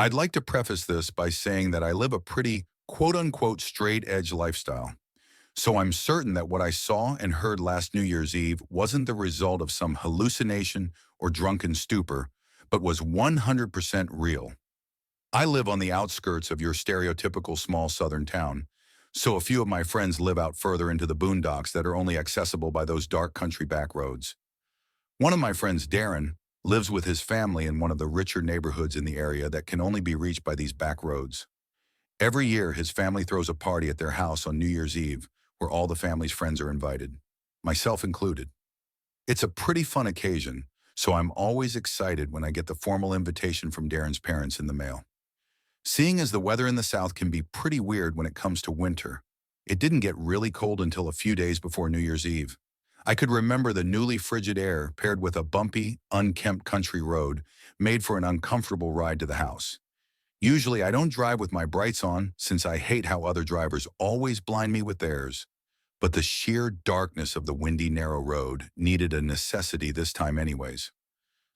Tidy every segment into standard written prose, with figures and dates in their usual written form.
I'd like to preface this by saying that I live a pretty quote-unquote straight-edge lifestyle. So I'm certain that what I saw and heard last New Year's Eve wasn't the result of some hallucination or drunken stupor, but was 100% real. I live on the outskirts of your stereotypical small southern town, so a few of my friends live out further into the boondocks that are only accessible by those dark country back roads. One of my friends, Darren, lives with his family in one of the richer neighborhoods in the area that can only be reached by these back roads. Every year, his family throws a party at their house on New Year's Eve where all the family's friends are invited, myself included. It's a pretty fun occasion, so I'm always excited when I get the formal invitation from Darren's parents in the mail. Seeing as the weather in the South can be pretty weird when it comes to winter, it didn't get really cold until a few days before New Year's Eve. I could remember the newly frigid air paired with a bumpy, unkempt country road made for an uncomfortable ride to the house. Usually I don't drive with my brights on since I hate how other drivers always blind me with theirs. But the sheer darkness of the windy, narrow road needed a necessity this time anyways.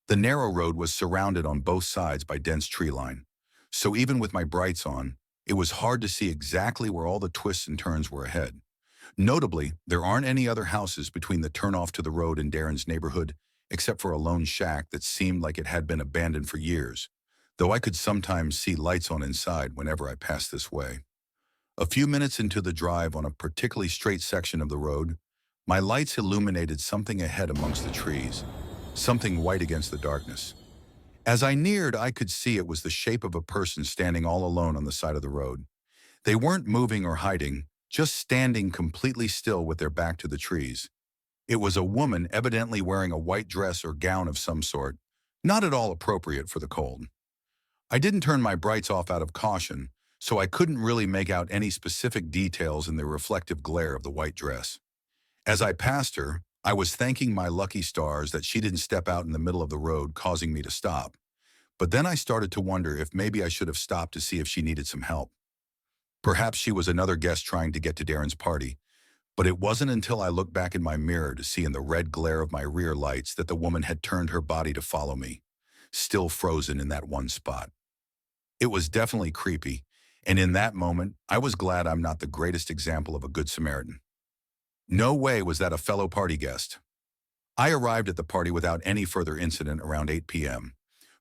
The narrow road was surrounded on both sides by dense tree line, so even with my brights on, it was hard to see exactly where all the twists and turns were ahead. Notably, there aren't any other houses between the turnoff to the road in Darren's neighborhood, except for a lone shack that seemed like it had been abandoned for years, though I could sometimes see lights on inside whenever I passed this way. A few minutes into the drive on a particularly straight section of the road, my lights illuminated something ahead amongst the trees, something white against the darkness. As I neared, I could see it was the shape of a person standing all alone on the side of the road. They weren't moving or hiding, just standing completely still with their back to the trees. It was a woman evidently wearing a white dress or gown of some sort, not at all appropriate for the cold. I didn't turn my brights off out of caution, so I couldn't really make out any specific details in the reflective glare of the white dress. As I passed her, I was thanking my lucky stars that she didn't step out in the middle of the road, causing me to stop. But then I started to wonder if maybe I should have stopped to see if she needed some help. Perhaps she was another guest trying to get to Darren's party, but it wasn't until I looked back in my mirror to see in the red glare of my rear lights that the woman had turned her body to follow me, still frozen in that one spot. It was definitely creepy, and in that moment, I was glad I'm not the greatest example of a good Samaritan. No way was that a fellow party guest. I arrived at the party without any further incident around 8 p.m.,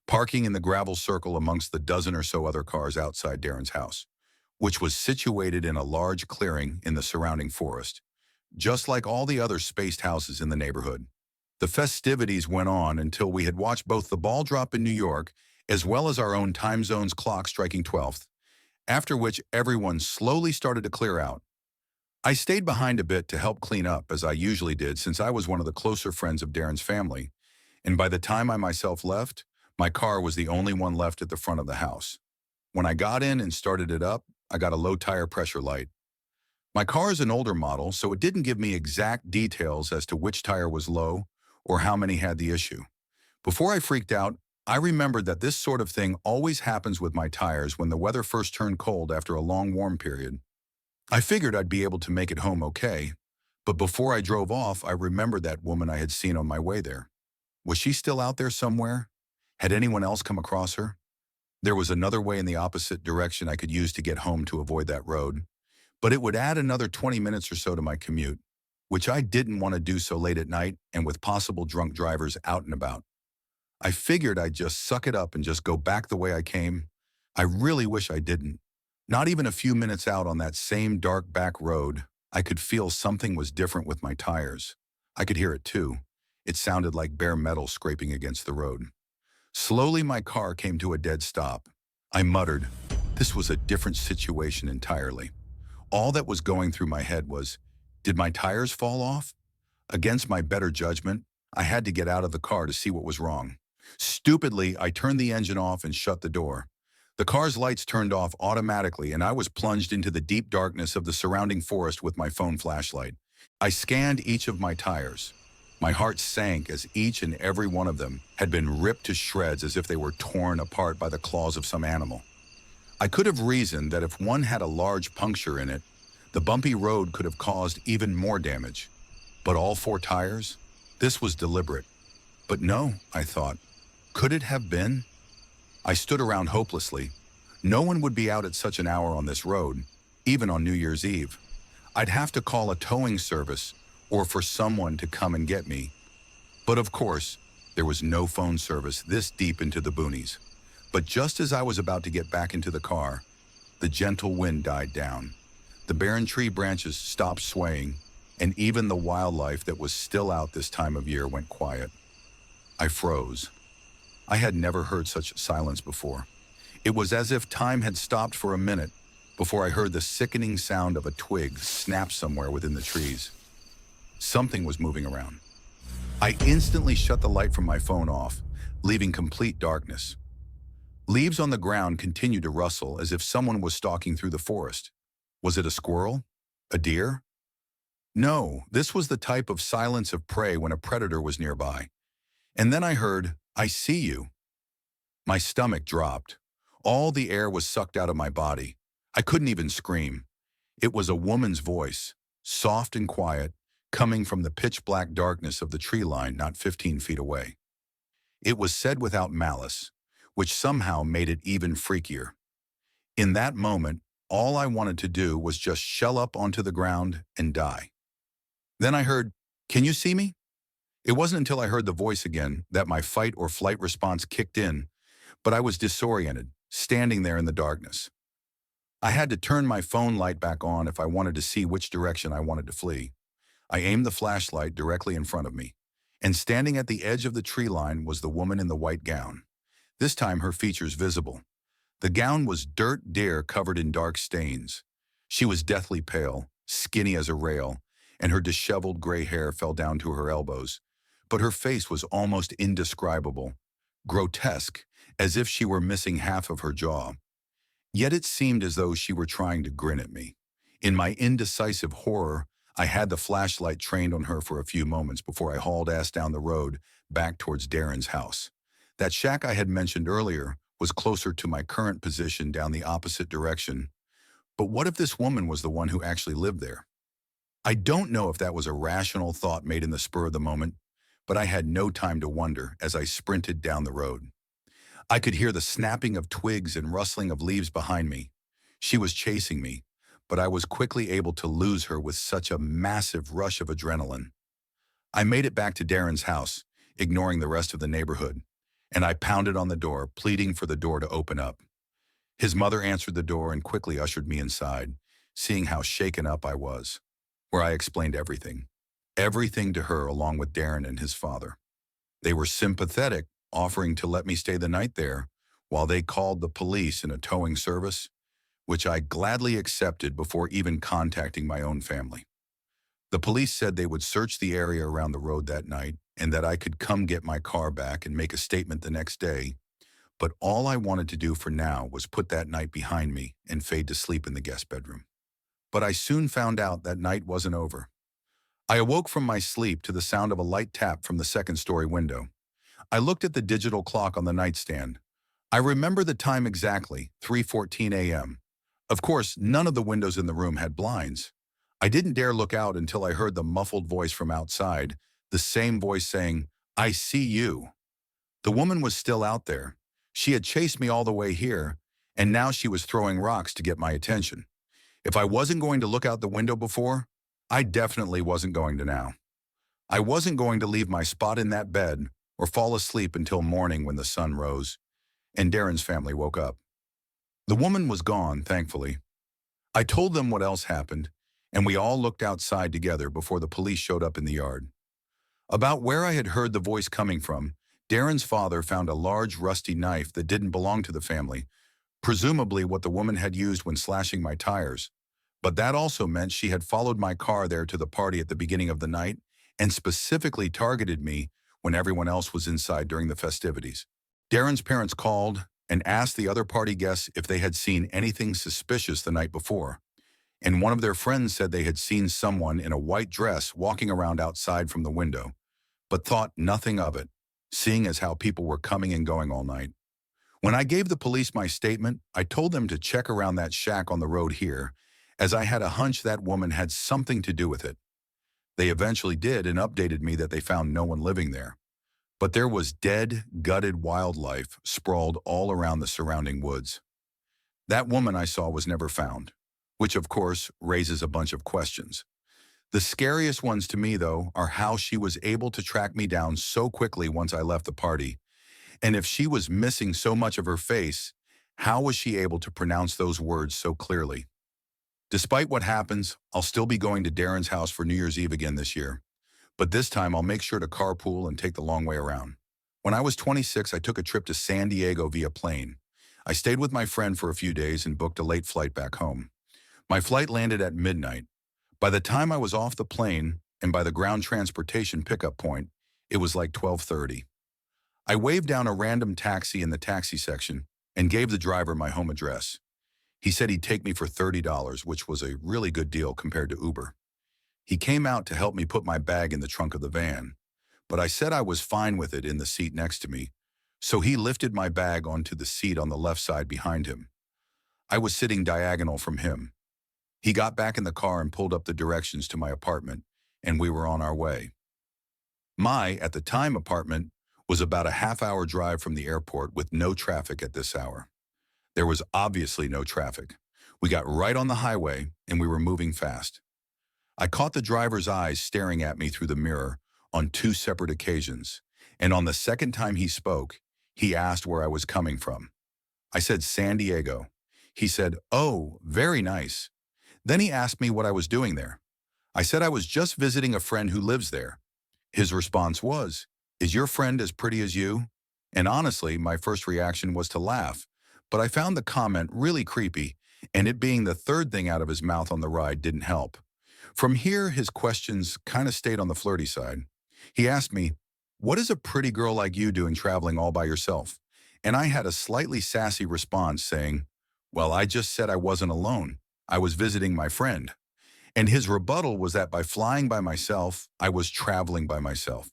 parking in the gravel circle amongst the dozen or so other cars outside Darren's house, which was situated in a large clearing in the surrounding forest, just like all the other spaced houses in the neighborhood. The festivities went on until we had watched both the ball drop in New York as well as our own time zone's clock striking 12th, after which everyone slowly started to clear out. I stayed behind a bit to help clean up, as I usually did since I was one of the closer friends of Darren's family, and by the time I myself left, my car was the only one left at the front of the house. When I got in and started it up, I got a low tire pressure light. My car is an older model, so it didn't give me exact details as to which tire was low or how many had the issue. Before I freaked out, I remembered that this sort of thing always happens with my tires when the weather first turned cold after a long warm period. I figured I'd be able to make it home okay, but before I drove off, I remembered that woman I had seen on my way there. Was she still out there somewhere? Had anyone else come across her? There was another way in the opposite direction I could use to get home to avoid that road, but it would add another 20 minutes or so to my commute, which I didn't want to do so late at night and with possible drunk drivers out and about. I figured I'd just suck it up and just go back the way I came. I really wish I didn't. Not even a few minutes out on that same dark back road, I could feel something was different with my tires. I could hear it too. It sounded like bare metal scraping against the road. Slowly, my car came to a dead stop. I muttered, this was a different situation entirely. All that was going through my head was, did my tires fall off? Against my better judgment, I had to get out of the car to see what was wrong. Stupidly, I turned the engine off and shut the door. The car's lights turned off automatically, and I was plunged into the deep darkness of the surrounding forest with my phone flashlight. I scanned each of my tires. My heart sank as each and every one of them had been ripped to shreds as if they were torn apart by the claws of some animal. I could have reasoned that if one had a large puncture in it, the bumpy road could have caused even more damage. But all four tires? This was deliberate. But no, I thought. Could it have been? I stood around hopelessly. No one would be out at such an hour on this road, even on New Year's Eve. I'd have to call a towing service or for someone to come and get me. But of course, there was no phone service this deep into the boonies. But just as I was about to get back into the car, the gentle wind died down. The barren tree branches stopped swaying, and even the wildlife that was still out this time of year went quiet. I froze. I had never heard such silence before. It was as if time had stopped for a minute before I heard the sickening sound of a twig snap somewhere within the trees. Something was moving around. I instantly shut the light from my phone off, leaving complete darkness. Leaves on the ground continued to rustle as if someone was stalking through the forest. Was it a squirrel? A deer? No, this was the type of silence of prey when a predator was nearby. And then I heard, "I see you." My stomach dropped. All the air was sucked out of my body. I couldn't even scream. It was a woman's voice, soft and quiet, coming from the pitch-black darkness of the tree line not 15 feet away. It was said without malice, which somehow made it even freakier. In that moment, all I wanted to do was just shell up onto the ground and die. Then I heard, "Can you see me?" It wasn't until I heard the voice again that my fight or flight response kicked in, but I was disoriented, standing there in the darkness. I had to turn my phone light back on if I wanted to see which direction I wanted to flee. I aimed the flashlight directly in front of me, and standing at the edge of the tree line was the woman in the white gown. This time her features visible. The gown was dirt deer covered in dark stains. She was deathly pale, skinny as a rail, and her disheveled gray hair fell down to her elbows. But her face was almost indescribable, grotesque, as if she were missing half of her jaw. Yet it seemed as though she were trying to grin at me. In my indecisive horror, I had the flashlight trained on her for a few moments before I hauled ass down the road back towards Darren's house. That shack I had mentioned earlier was closer to my current position down the opposite direction. But what if this woman was the one who actually lived there? I don't know if that was a rational thought made in the spur of the moment, but I had no time to wonder as I sprinted down the road. I could hear the snapping of twigs and rustling of leaves behind me. She was chasing me, but I was quickly able to lose her with such a massive rush of adrenaline. I made it back to Darren's house, ignoring the rest of the neighborhood, and I pounded on the door, pleading for the door to open up. His mother answered the door and quickly ushered me inside, seeing how shaken up I was, where I explained everything. Everything to her along with Darren and his father. They were sympathetic, offering to let me stay the night there while they called the police and a towing service, which I gladly accepted before even contacting my own family. The police said they would search the area around the road that night and that I could come get my car back and make a statement the next day, but all I wanted to do for now was put that night behind me and fade to sleep in the guest bedroom. But I soon found out that night wasn't over. I awoke from my sleep to the sound of a light tap from the second-story window. I looked at the digital clock on the nightstand. I remember the time exactly, 3:14 a.m. Of course, none of the windows in the room had blinds. I didn't dare look out until I heard the muffled voice from outside, the same voice saying, "I see you." The woman was still out there. She had chased me all the way here, and now she was throwing rocks to get my attention. If I wasn't going to look out the window before, I definitely wasn't going to now. I wasn't going to leave my spot in that bed or fall asleep until morning when the sun rose and Darren's family woke up. The woman was gone, thankfully. I told them what else happened, and we all looked outside together before the police showed up in the yard. About where I had heard the voice coming from, Darren's father found a large rusty knife that didn't belong to the family, presumably what the woman had used when slashing my tires. But that also meant she had followed my car there to the party at the beginning of the night and specifically targeted me when everyone else was inside during the festivities. Darren's parents called and asked the other party guests if they had seen anything suspicious the night before, and one of their friends said they had seen someone in a white dress walking around outside from the window, but thought nothing of it, seeing as how people were coming and going all night. When I gave the police my statement, I told them to check around that shack on the road here, as I had a hunch that woman had something to do with it. They eventually did and updated me that they found no one living there. but there was dead, gutted wildlife sprawled all around the surrounding woods. That woman I saw was never found, which of course raises a bunch of questions. The scariest ones to me, though, are how she was able to track me down so quickly once I left the party. And if she was missing so much of her face, how was she able to pronounce those words so clearly? Despite what happens, I'll still be going to Darren's house for New Year's Eve again this year. But this time I'll make sure to carpool and take the long way around. When I was 26, I took a trip to San Diego via plane. I stayed with my friend for a few days and booked a late flight back home. My flight landed at midnight. By the time I was off the plane and by the ground transportation pickup point, it was like 12:30. I waved down a random taxi in the taxi section and gave the driver my home address. He said he'd take me for $30, which was a really good deal compared to Uber. He came out to help me put my bag in the trunk of the van, but I said I was fine with it in the seat next to me, so he lifted my bag onto the seat on the left side behind him. I was sitting diagonal from him. He got back in the car and pulled up the directions to my apartment, and we were on our way. My, at the time, apartment was about a half-hour drive from the airport with no traffic at this hour. There was obviously no traffic. We got right on the highway, and we were moving fast. I caught the driver's eyes staring at me through the mirror on two separate occasions, and on the second time he spoke, he asked where I was coming from. I said San Diego. He said, "Oh, very nice." Then he asked me what I was doing there. I said I was just visiting a friend who lives there. His response was, "Is your friend as pretty as you?" And honestly, my first reaction was to laugh, but I found the comment really creepy, and it being the third thing out of his mouth on the ride didn't help. From here, his questions kind of stayed on the flirty side. He asked me, "What is a pretty girl like you doing traveling all by yourself?" And I had a slightly sassy response saying, "Well, I just said I wasn't alone. I was visiting my friend." And his rebuttal was that by flying by myself, I was traveling by myself.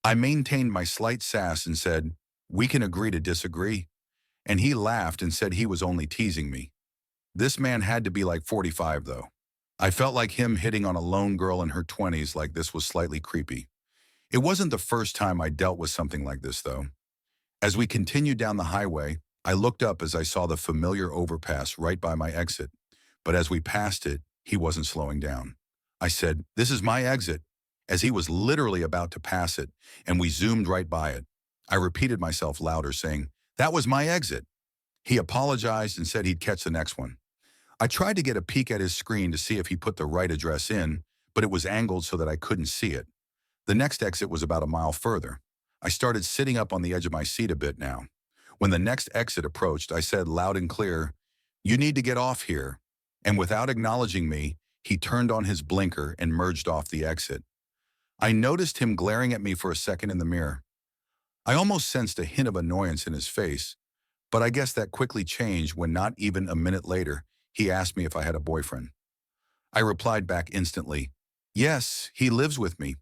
I maintained my slight sass and said, "We can agree to disagree." And he laughed and said he was only teasing me. This man had to be like 45, though. I felt like him hitting on a lone girl in her 20s like this was slightly creepy. It wasn't the first time I dealt with something like this, though. As we continued down the highway, I looked up as I saw the familiar overpass right by my exit. But as we passed it, he wasn't slowing down. I said, "This is my exit," as he was literally about to pass it, and we zoomed right by it. I repeated myself louder, saying, "That was my exit." He apologized and said he'd catch the next one. I tried to get a peek at his screen to see if he put the right address in, but it was angled so that I couldn't see it. The next exit was about a mile further. I started sitting up on the edge of my seat a bit now. When the next exit approached, I said loud and clear, "You need to get off here." And without acknowledging me, he turned on his blinker and merged off the exit. I noticed him glaring at me for a second in the mirror. I almost sensed a hint of annoyance in his face, but I guess that quickly changed when not even a minute later, he asked me if I had a boyfriend. I replied back instantly, "Yes, he lives with me."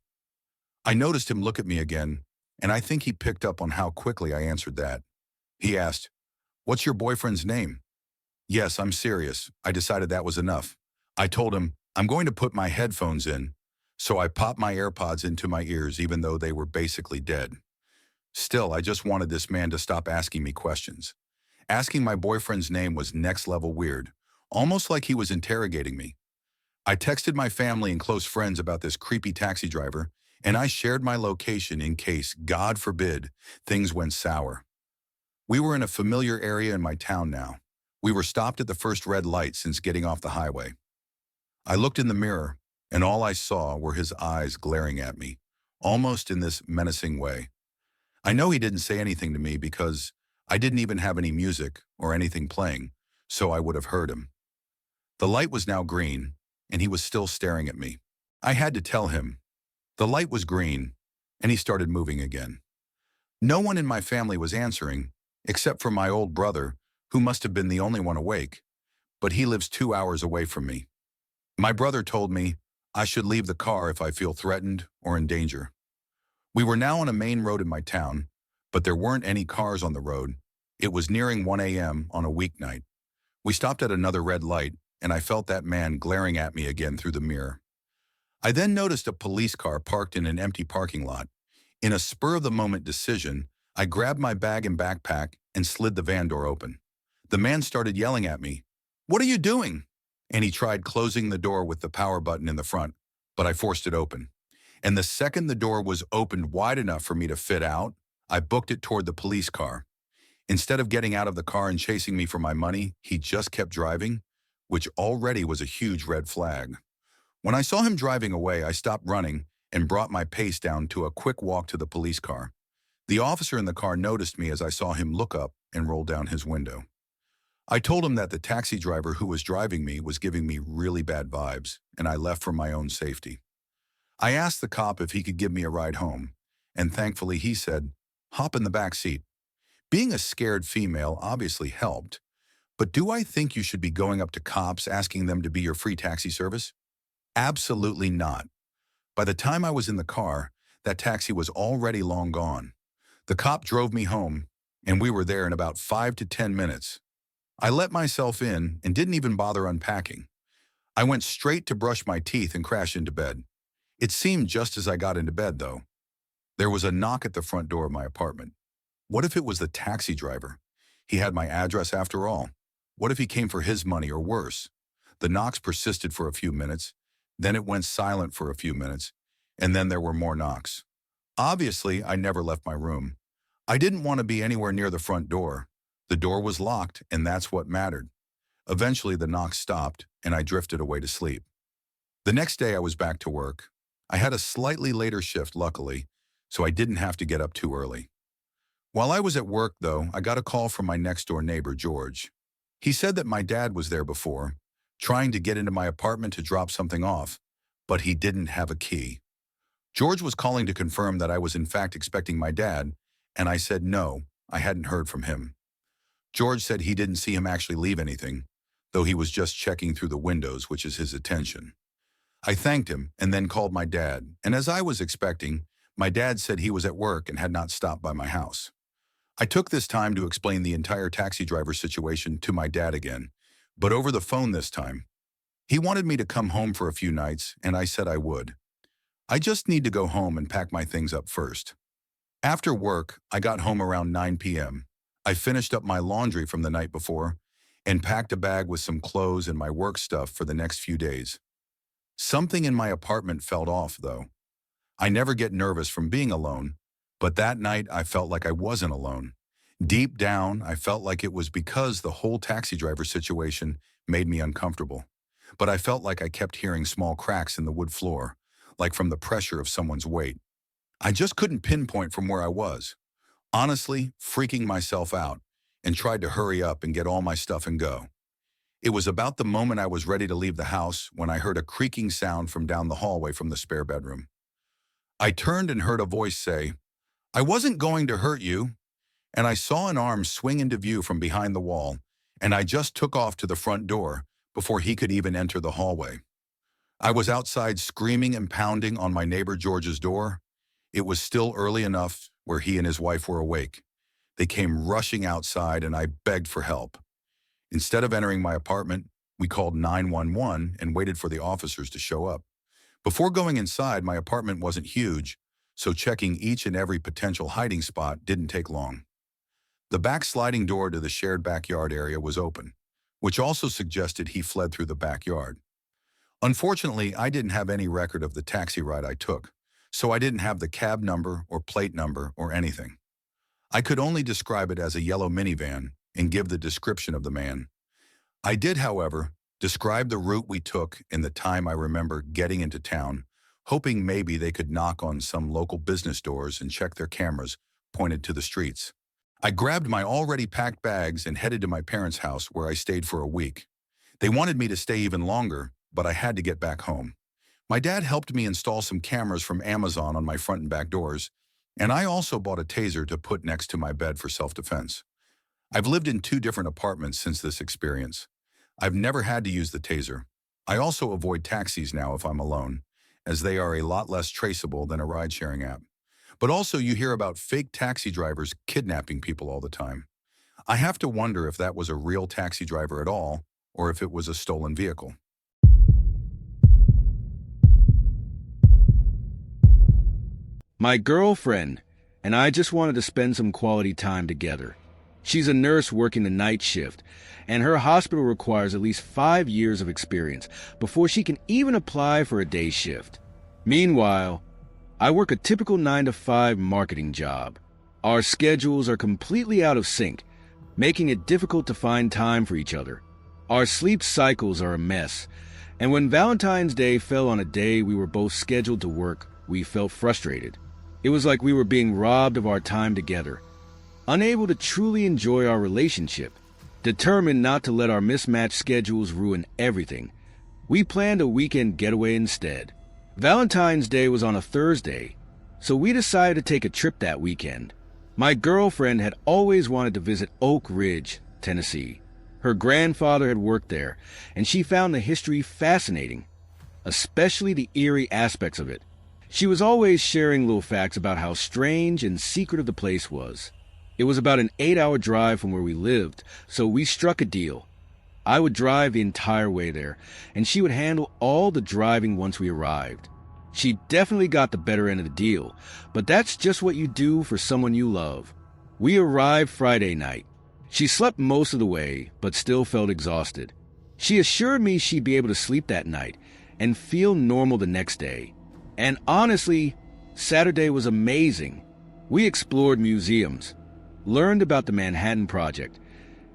I noticed him look at me again, and I think he picked up on how quickly I answered that. He asked, "What's your boyfriend's name?" Yes, I'm serious. I decided that was enough. I told him, "I'm going to put my headphones in." So I popped my AirPods into my ears even though they were basically dead. Still, I just wanted this man to stop asking me questions. Asking my boyfriend's name was next level weird, almost like he was interrogating me. I texted my family and close friends about this creepy taxi driver, and I shared my location in case, God forbid, things went sour. We were in a familiar area in my town now. We were stopped at the first red light since getting off the highway. I looked in the mirror, and all I saw were his eyes glaring at me, almost in this menacing way. I know he didn't say anything to me because I didn't even have any music or anything playing, so I would have heard him. The light was now green, and he was still staring at me. I had to tell him. The light was green, and he started moving again. No one in my family was answering, except for my old brother, who must have been the only one awake, but he lives 2 hours away from me. My brother told me I should leave the car if I feel threatened or in danger. We were now on a main road in my town, but there weren't any cars on the road. It was nearing 1 a.m. on a weeknight. We stopped at another red light, and I felt that man glaring at me again through the mirror. I then noticed a police car parked in an empty parking lot. In a spur-of-the-moment decision, I grabbed my bag and backpack and slid the van door open. The man started yelling at me, "What are you doing?" And he tried closing the door with the power button in the front, but I forced it open. And the second the door was opened wide enough for me to fit out, I booked it toward the police car. Instead of getting out of the car and chasing me for my money, he just kept driving, which already was a huge red flag. When I saw him driving away, I stopped running and brought my pace down to a quick walk to the police car. The officer in the car noticed me as I saw him look up and roll down his window. I told him that the taxi driver who was driving me was giving me really bad vibes, and I left for my own safety. I asked the cop if he could give me a ride home, and thankfully he said, "Hop in the back seat." Being a scared female obviously helped, but do I think you should be going up to cops asking them to be your free taxi service? Absolutely not. By the time I was in the car, that taxi was already long gone. The cop drove me home, and we were there in about 5 to 10 minutes. I let myself in and didn't even bother unpacking. I went straight to brush my teeth and crash into bed. It seemed just as I got into bed, though. There was a knock at the front door of my apartment. What if it was the taxi driver? He had my address after all. What if he came for his money or worse? The knocks persisted for a few minutes, then it went silent for a few minutes, and then there were more knocks. Obviously, I never left my room. I didn't want to be anywhere near the front door. The door was locked, and that's what mattered. Eventually, the knocks stopped, and I drifted away to sleep. The next day, I was back to work. I had a slightly later shift, luckily, so I didn't have to get up too early. While I was at work, though, I got a call from my next-door neighbor, George. He said that my dad was there before, trying to get into my apartment to drop something off, but he didn't have a key. George was calling to confirm that I was in fact expecting my dad, and I said no, I hadn't heard from him. George said he didn't see him actually leave anything, though he was just checking through the windows, which is his attention. I thanked him and then called my dad, and as I was expecting, my dad said he was at work and had not stopped by my house. I took this time to explain the entire taxi driver situation to my dad again, but over the phone this time. He wanted me to come home for a few nights, and I said I would. I just need to go home and pack my things up first. After work, I got home around 9 p.m. I finished up my laundry from the night before and packed a bag with some clothes and my work stuff for the next few days. Something in my apartment felt off, though. I never get nervous from being alone, but that night I felt like I wasn't alone. Deep down, I felt like it was because the whole taxi driver situation made me uncomfortable. But I felt like I kept hearing small cracks in the wood floor, like from the pressure of someone's weight. I just couldn't pinpoint from where I was. Honestly, freaking myself out, and tried to hurry up and get all my stuff and go. It was about the moment I was ready to leave the house when I heard a creaking sound from down the hallway from the spare bedroom. I turned and heard a voice say, "I wasn't going to hurt you," and I saw an arm swing into view from behind the wall, and I just took off to the front door before he could even enter the hallway. I was outside screaming and pounding on my neighbor George's door. It was still early enough where he and his wife were awake. They came rushing outside and I begged for help. Instead of entering my apartment, we called 911 and waited for the officers to show up. Before going inside, my apartment wasn't huge, so checking each and every potential hiding spot didn't take long. The back sliding door to the shared backyard area was open, which also suggested he fled through the backyard. Unfortunately, I didn't have any record of the taxi ride I took, so I didn't have the cab number or plate number or anything. I could only describe it as a yellow minivan and give the description of the man. I did, however, describe the route we took and the time I remember getting into town, hoping maybe they could knock on some local business doors and check their cameras pointed to the streets. I grabbed my already packed bags and headed to my parents' house where I stayed for a week. They wanted me to stay even longer, but I had to get back home. My dad helped me install some cameras from Amazon on my front and back doors, and I also bought a taser to put next to my bed for self-defense. I've lived in 2 different apartments since this experience. I've never had to use the taser. I also avoid taxis now if I'm alone, as they are a lot less traceable than a ride-sharing app. But also you hear about fake taxi drivers kidnapping people all the time. I have to wonder if that was a real taxi driver at all, or if it was a stolen vehicle. My girlfriend and I just wanted to spend some quality time together. She's a nurse working the night shift, and her hospital requires at least 5 years of experience before she can even apply for a day shift. Meanwhile, I work a typical 9-to-5 marketing job. Our schedules are completely out of sync, making it difficult to find time for each other. Our sleep cycles are a mess, and when Valentine's Day fell on a day we were both scheduled to work, we felt frustrated. It was like we were being robbed of our time together, unable to truly enjoy our relationship. Determined not to let our mismatched schedules ruin everything, we planned a weekend getaway instead. Valentine's Day was on a Thursday, so we decided to take a trip that weekend. My girlfriend had always wanted to visit Oak Ridge, Tennessee. Her grandfather had worked there, and she found the history fascinating, especially the eerie aspects of it. She was always sharing little facts about how strange and secretive the place was. It was about an 8-hour drive from where we lived, so we struck a deal. I would drive the entire way there, and she would handle all the driving once we arrived. She definitely got the better end of the deal, but that's just what you do for someone you love. We arrived Friday night. She slept most of the way, but still felt exhausted. She assured me she'd be able to sleep that night and feel normal the next day. And honestly, Saturday was amazing. We explored museums, learned about the Manhattan Project,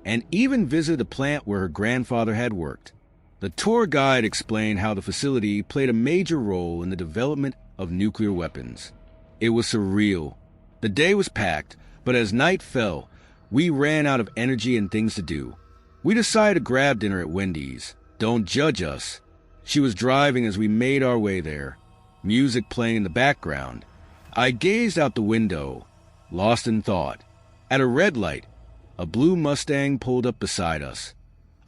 and even visited the plant where her grandfather had worked. The tour guide explained how the facility played a major role in the development of nuclear weapons. It was surreal. The day was packed, but as night fell, we ran out of energy and things to do. We decided to grab dinner at Wendy's. Don't judge us. She was driving as we made our way there, music playing in the background. I gazed out the window, lost in thought. At a red light, a blue Mustang pulled up beside us.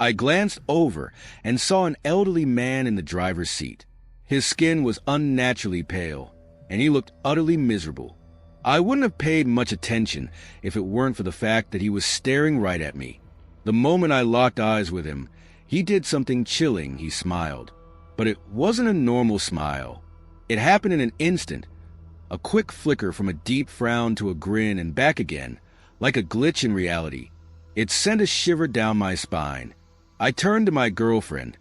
I glanced over and saw an elderly man in the driver's seat. His skin was unnaturally pale, and he looked utterly miserable. I wouldn't have paid much attention if it weren't for the fact that he was staring right at me. The moment I locked eyes with him, he did something chilling. He smiled. But it wasn't a normal smile. It happened in an instant. A quick flicker from a deep frown to a grin and back again, like a glitch in reality. It sent a shiver down my spine. I turned to my girlfriend,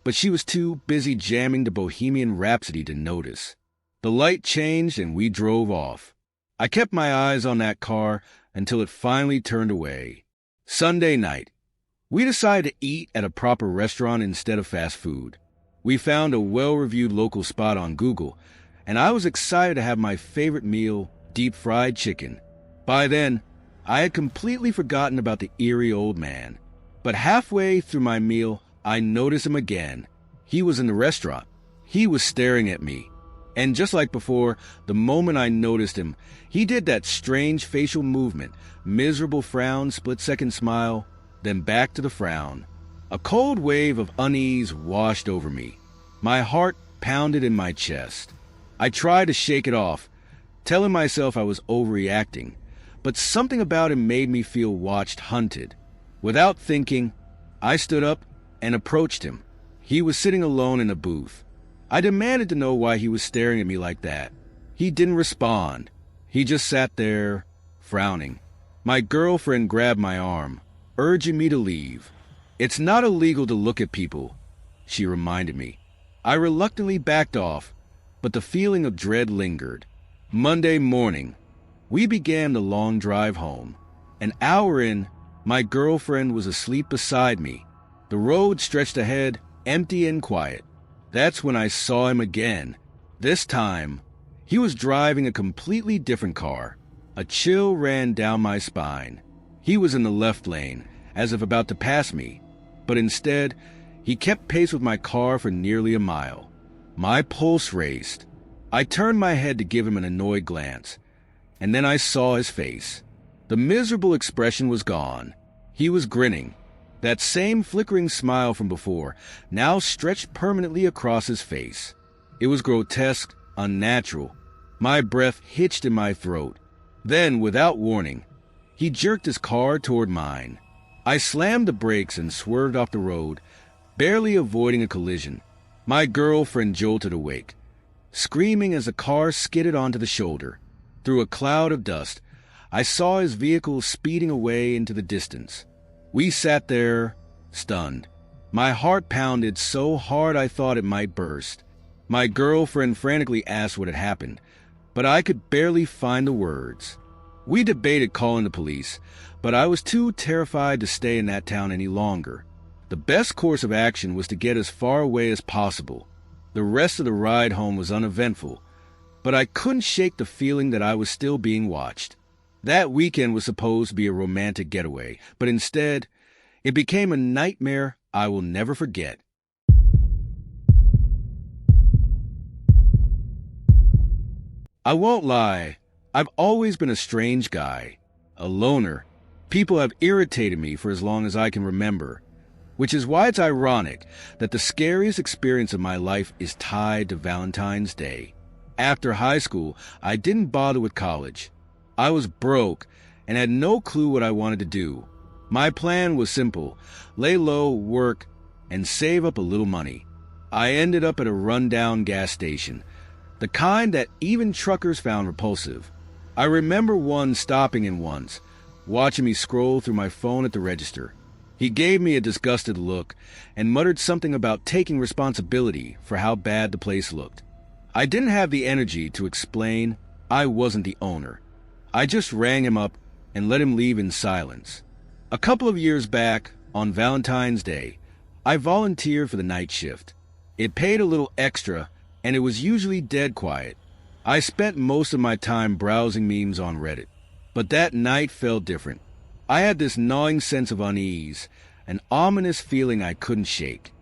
but she was too busy jamming to Bohemian Rhapsody to notice. The light changed and we drove off. I kept my eyes on that car until it finally turned away. Sunday night, we decided to eat at a proper restaurant instead of fast food. We found a well-reviewed local spot on Google, and I was excited to have my favorite meal, deep-fried chicken. By then, I had completely forgotten about the eerie old man. But halfway through my meal, I noticed him again. He was in the restaurant. He was staring at me. And just like before, the moment I noticed him, he did that strange facial movement, miserable frown, split-second smile, then back to the frown. A cold wave of unease washed over me. My heart pounded in my chest. I tried to shake it off, telling myself I was overreacting, but something about him made me feel watched, hunted. Without thinking, I stood up and approached him. He was sitting alone in a booth. I demanded to know why he was staring at me like that. He didn't respond. He just sat there, frowning. My girlfriend grabbed my arm, urging me to leave. "It's not illegal to look at people," she reminded me. I reluctantly backed off, but the feeling of dread lingered. Monday morning, we began the long drive home. An hour in, my girlfriend was asleep beside me. The road stretched ahead, empty and quiet. That's when I saw him again. This time, he was driving a completely different car. A chill ran down my spine. He was in the left lane, as if about to pass me, but instead, he kept pace with my car for nearly a mile. My pulse raced. I turned my head to give him an annoyed glance, and then I saw his face. The miserable expression was gone. He was grinning. That same flickering smile from before now stretched permanently across his face. It was grotesque, unnatural. My breath hitched in my throat. Then, without warning, he jerked his car toward mine. I slammed the brakes and swerved off the road, barely avoiding a collision. My girlfriend jolted awake, screaming as the car skidded onto the shoulder. Through a cloud of dust, I saw his vehicle speeding away into the distance. We sat there, stunned. My heart pounded so hard I thought it might burst. My girlfriend frantically asked what had happened, but I could barely find the words. We debated calling the police, but I was too terrified to stay in that town any longer. The best course of action was to get as far away as possible. The rest of the ride home was uneventful, but I couldn't shake the feeling that I was still being watched. That weekend was supposed to be a romantic getaway, but instead, it became a nightmare I will never forget. I won't lie, I've always been a strange guy, a loner. People have irritated me for as long as I can remember, which is why it's ironic that the scariest experience of my life is tied to Valentine's Day. After high school, I didn't bother with college. I was broke and had no clue what I wanted to do. My plan was simple: lay low, work, and save up a little money. I ended up at a rundown gas station, the kind that even truckers found repulsive. I remember one stopping in once, watching me scroll through my phone at the register. He gave me a disgusted look and muttered something about taking responsibility for how bad the place looked. I didn't have the energy to explain I wasn't the owner. I just rang him up and let him leave in silence. A couple of years back, on Valentine's Day, I volunteered for the night shift. It paid a little extra, and it was usually dead quiet. I spent most of my time browsing memes on Reddit, but that night felt different. I had this gnawing sense of unease, an ominous feeling I couldn't shake.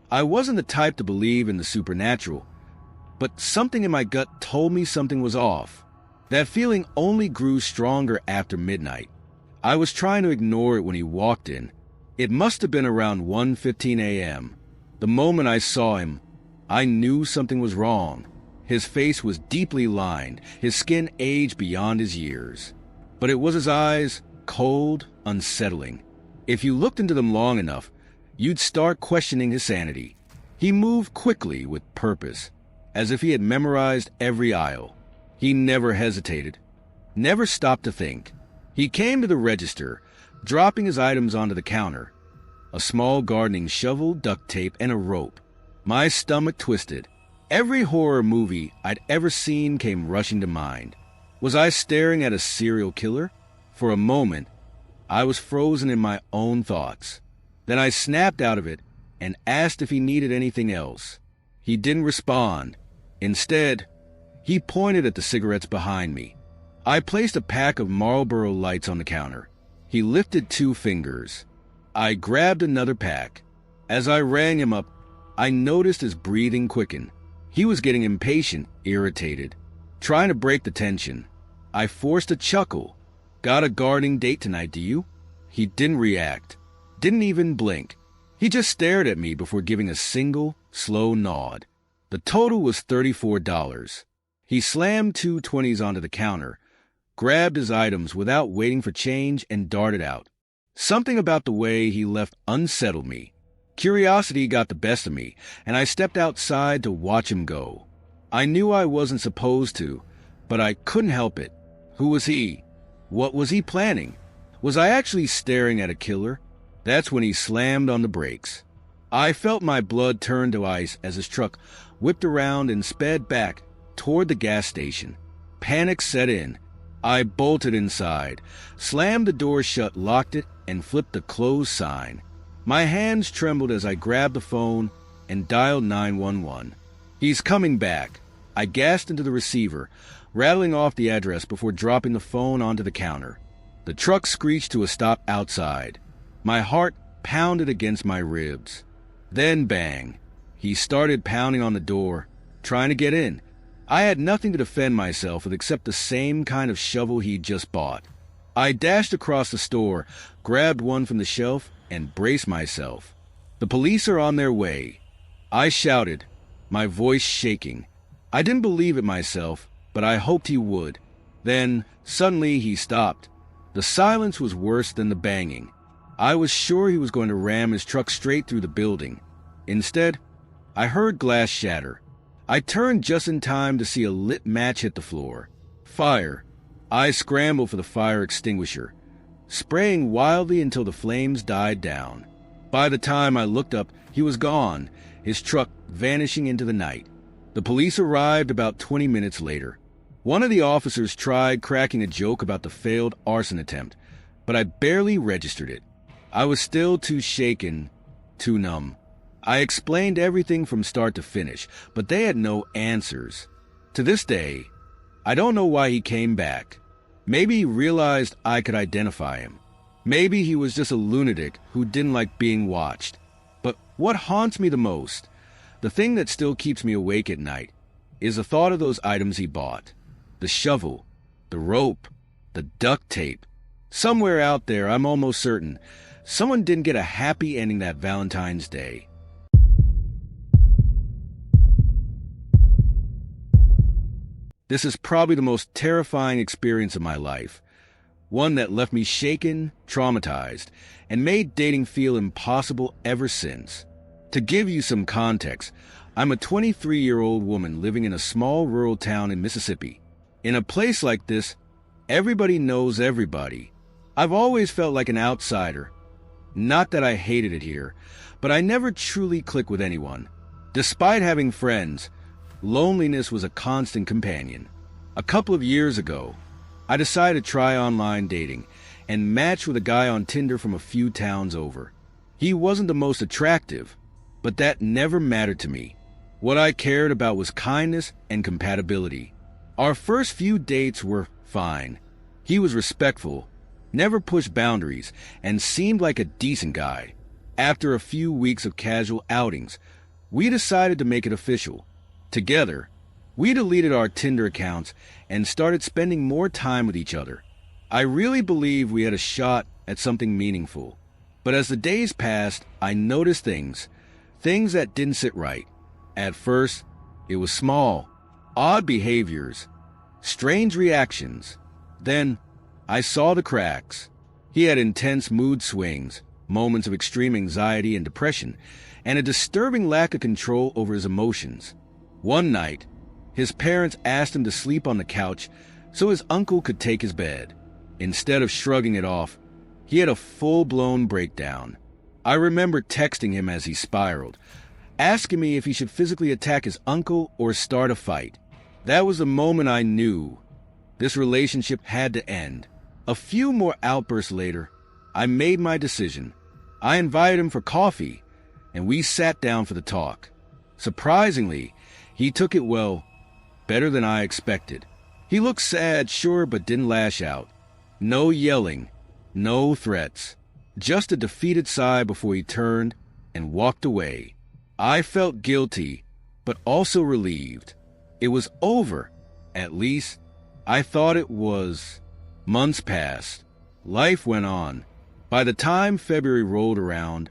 I wasn't the type to believe in the supernatural, but something in my gut told me something was off. That feeling only grew stronger after midnight. I was trying to ignore it when he walked in. It must have been around 1:15 a.m. The moment I saw him, I knew something was wrong. His face was deeply lined, his skin aged beyond his years. But it was his eyes, cold, unsettling. If you looked into them long enough, you'd start questioning his sanity. He moved quickly with purpose, as if he had memorized every aisle. He never hesitated, never stopped to think. He came to the register, dropping his items onto the counter. A small gardening shovel, duct tape, and a rope. My stomach twisted. Every horror movie I'd ever seen came rushing to mind. Was I staring at a serial killer? For a moment, I was frozen in my own thoughts. Then I snapped out of it and asked if he needed anything else. He didn't respond. Instead, he pointed at the cigarettes behind me. I placed a pack of Marlboro Lights on the counter. He lifted 2 fingers. I grabbed another pack. As I rang him up, I noticed his breathing quicken. He was getting impatient, irritated, trying to break the tension. I forced a chuckle. "Got a gardening date tonight, do you?" He didn't react, didn't even blink. He just stared at me before giving a single, slow nod. The total was $34. He slammed 2 20s onto the counter, grabbed his items without waiting for change, and darted out. Something about the way he left unsettled me. Curiosity got the best of me, and I stepped outside to watch him go. I knew I wasn't supposed to, but I couldn't help it. Who was he? What was he planning? Was I actually staring at a killer? That's when he slammed on the brakes. I felt my blood turn to ice as his truck whipped around and sped back toward the gas station. Panic set in. I bolted inside, slammed the door shut, locked it, and flipped the closed sign. My hands trembled as I grabbed the phone and dialed 911. "He's coming back." I gasped into the receiver, rattling off the address before dropping the phone onto the counter. The truck screeched to a stop outside. My heart pounded against my ribs. Then bang. He started pounding on the door, trying to get in. I had nothing to defend myself with except the same kind of shovel he'd just bought. I dashed across the store, grabbed one from the shelf, and braced myself. "The police are on their way," I shouted, my voice shaking. I didn't believe it myself, but I hoped he would. Then, suddenly, he stopped. The silence was worse than the banging. I was sure he was going to ram his truck straight through the building. Instead, I heard glass shatter. I turned just in time to see a lit match hit the floor. Fire. I scrambled for the fire extinguisher, spraying wildly until the flames died down. By the time I looked up, he was gone, his truck vanishing into the night. The police arrived about 20 minutes later. One of the officers tried cracking a joke about the failed arson attempt, but I barely registered it. I was still too shaken, too numb. I explained everything from start to finish, but they had no answers. To this day, I don't know why he came back. Maybe he realized I could identify him. Maybe he was just a lunatic who didn't like being watched. But what haunts me the most, the thing that still keeps me awake at night, is the thought of those items he bought. The shovel, the rope, the duct tape. Somewhere out there, I'm almost certain, someone didn't get a happy ending that Valentine's Day. This is probably the most terrifying experience of my life. One that left me shaken, traumatized, and made dating feel impossible ever since. To give you some context, I'm a 23-year-old woman living in a small rural town in Mississippi. In a place like this, everybody knows everybody. I've always felt like an outsider. Not that I hated it here, but I never truly clicked with anyone. Despite having friends, loneliness was a constant companion. A couple of years ago, I decided to try online dating and match with a guy on Tinder from a few towns over. He wasn't the most attractive, but that never mattered to me. What I cared about was kindness and compatibility. Our first few dates were fine. He was respectful, never pushed boundaries, and seemed like a decent guy. After a few weeks of casual outings, we decided to make it official. Together, we deleted our Tinder accounts and started spending more time with each other. I really believed we had a shot at something meaningful. But as the days passed, I noticed things that didn't sit right. At first, it was small, odd behaviors, strange reactions. Then, I saw the cracks. He had intense mood swings, moments of extreme anxiety and depression, and a disturbing lack of control over his emotions. One night, his parents asked him to sleep on the couch so his uncle could take his bed. Instead of shrugging it off, he had a full-blown breakdown. I remember texting him as he spiraled, asking me if he should physically attack his uncle or start a fight. That was the moment I knew this relationship had to end. A few more outbursts later, I made my decision. I invited him for coffee, and we sat down for the talk. Surprisingly, he took it well, better than I expected. He looked sad, sure, but didn't lash out. No yelling, no threats, just a defeated sigh before he turned and walked away. I felt guilty, but also relieved. It was over. At least, I thought it was. Months passed. Life went on. By the time February rolled around,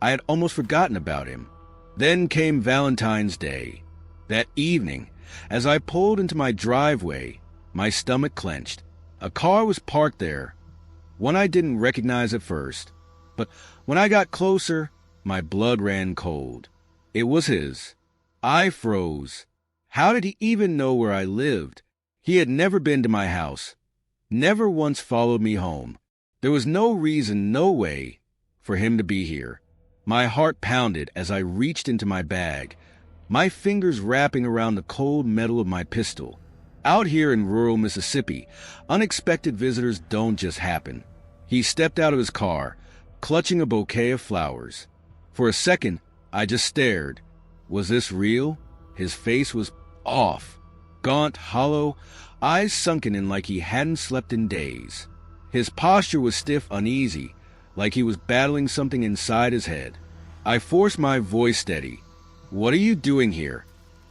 I had almost forgotten about him. Then came Valentine's Day. That evening, as I pulled into my driveway, my stomach clenched. A car was parked there, one I didn't recognize at first. But when I got closer, my blood ran cold. It was his. I froze. How did he even know where I lived? He had never been to my house, never once followed me home. There was no reason, no way, for him to be here. My heart pounded as I reached into my bag, my fingers wrapping around the cold metal of my pistol. Out here in rural Mississippi, unexpected visitors don't just happen. He stepped out of his car, clutching a bouquet of flowers. For a second, I just stared. Was this real? His face was off, gaunt, hollow, eyes sunken in like he hadn't slept in days. His posture was stiff, uneasy, like he was battling something inside his head. I forced my voice steady. "What are you doing here?"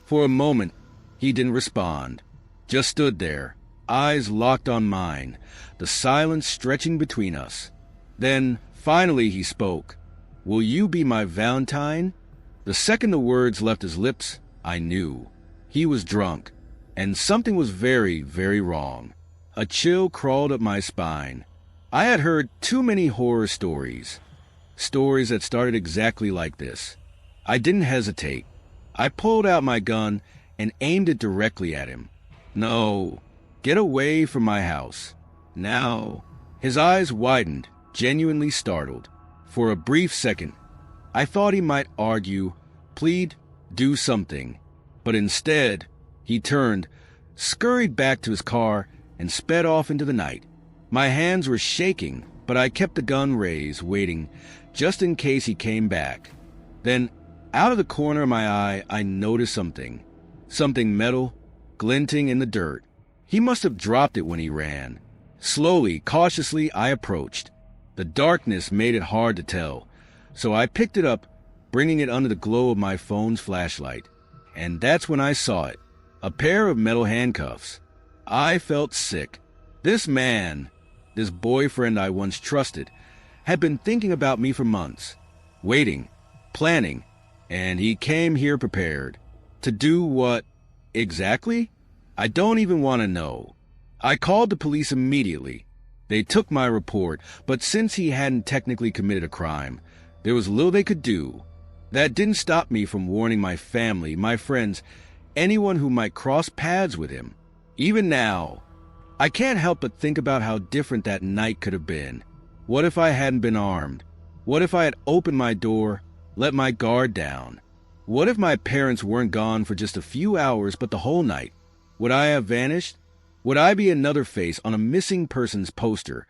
For a moment, he didn't respond. Just stood there, eyes locked on mine, the silence stretching between us. Then, finally, he spoke. "Will you be my Valentine?" The second the words left his lips, I knew. He was drunk, and something was very, very wrong. A chill crawled up my spine. I had heard too many horror stories. Stories that started exactly like this. I didn't hesitate. I pulled out my gun and aimed it directly at him. No, Get away from my house. Now. His eyes widened, genuinely startled. For a brief second, I thought he might argue, plead, do something. But instead, he turned, scurried back to his car, and sped off into the night. My hands were shaking, but I kept the gun raised, waiting, just in case he came back. Then, out of the corner of my eye, I noticed something. Something metal, glinting in the dirt. He must have dropped it when he ran. Slowly, cautiously, I approached. The darkness made it hard to tell, so I picked it up, bringing it under the glow of my phone's flashlight. And that's when I saw it. A pair of metal handcuffs. I felt sick. This man, this boyfriend I once trusted, had been thinking about me for months, waiting, planning, and he came here prepared. To do what exactly? I don't even want to know. I called the police immediately. They took my report, but since he hadn't technically committed a crime, there was little they could do. That didn't stop me from warning my family, my friends, anyone who might cross paths with him. Even now, I can't help but think about how different that night could have been. What if I hadn't been armed? What if I had opened my door, let my guard down? What if my parents weren't gone for just a few hours but the whole night? Would I have vanished? Would I be another face on a missing persons poster?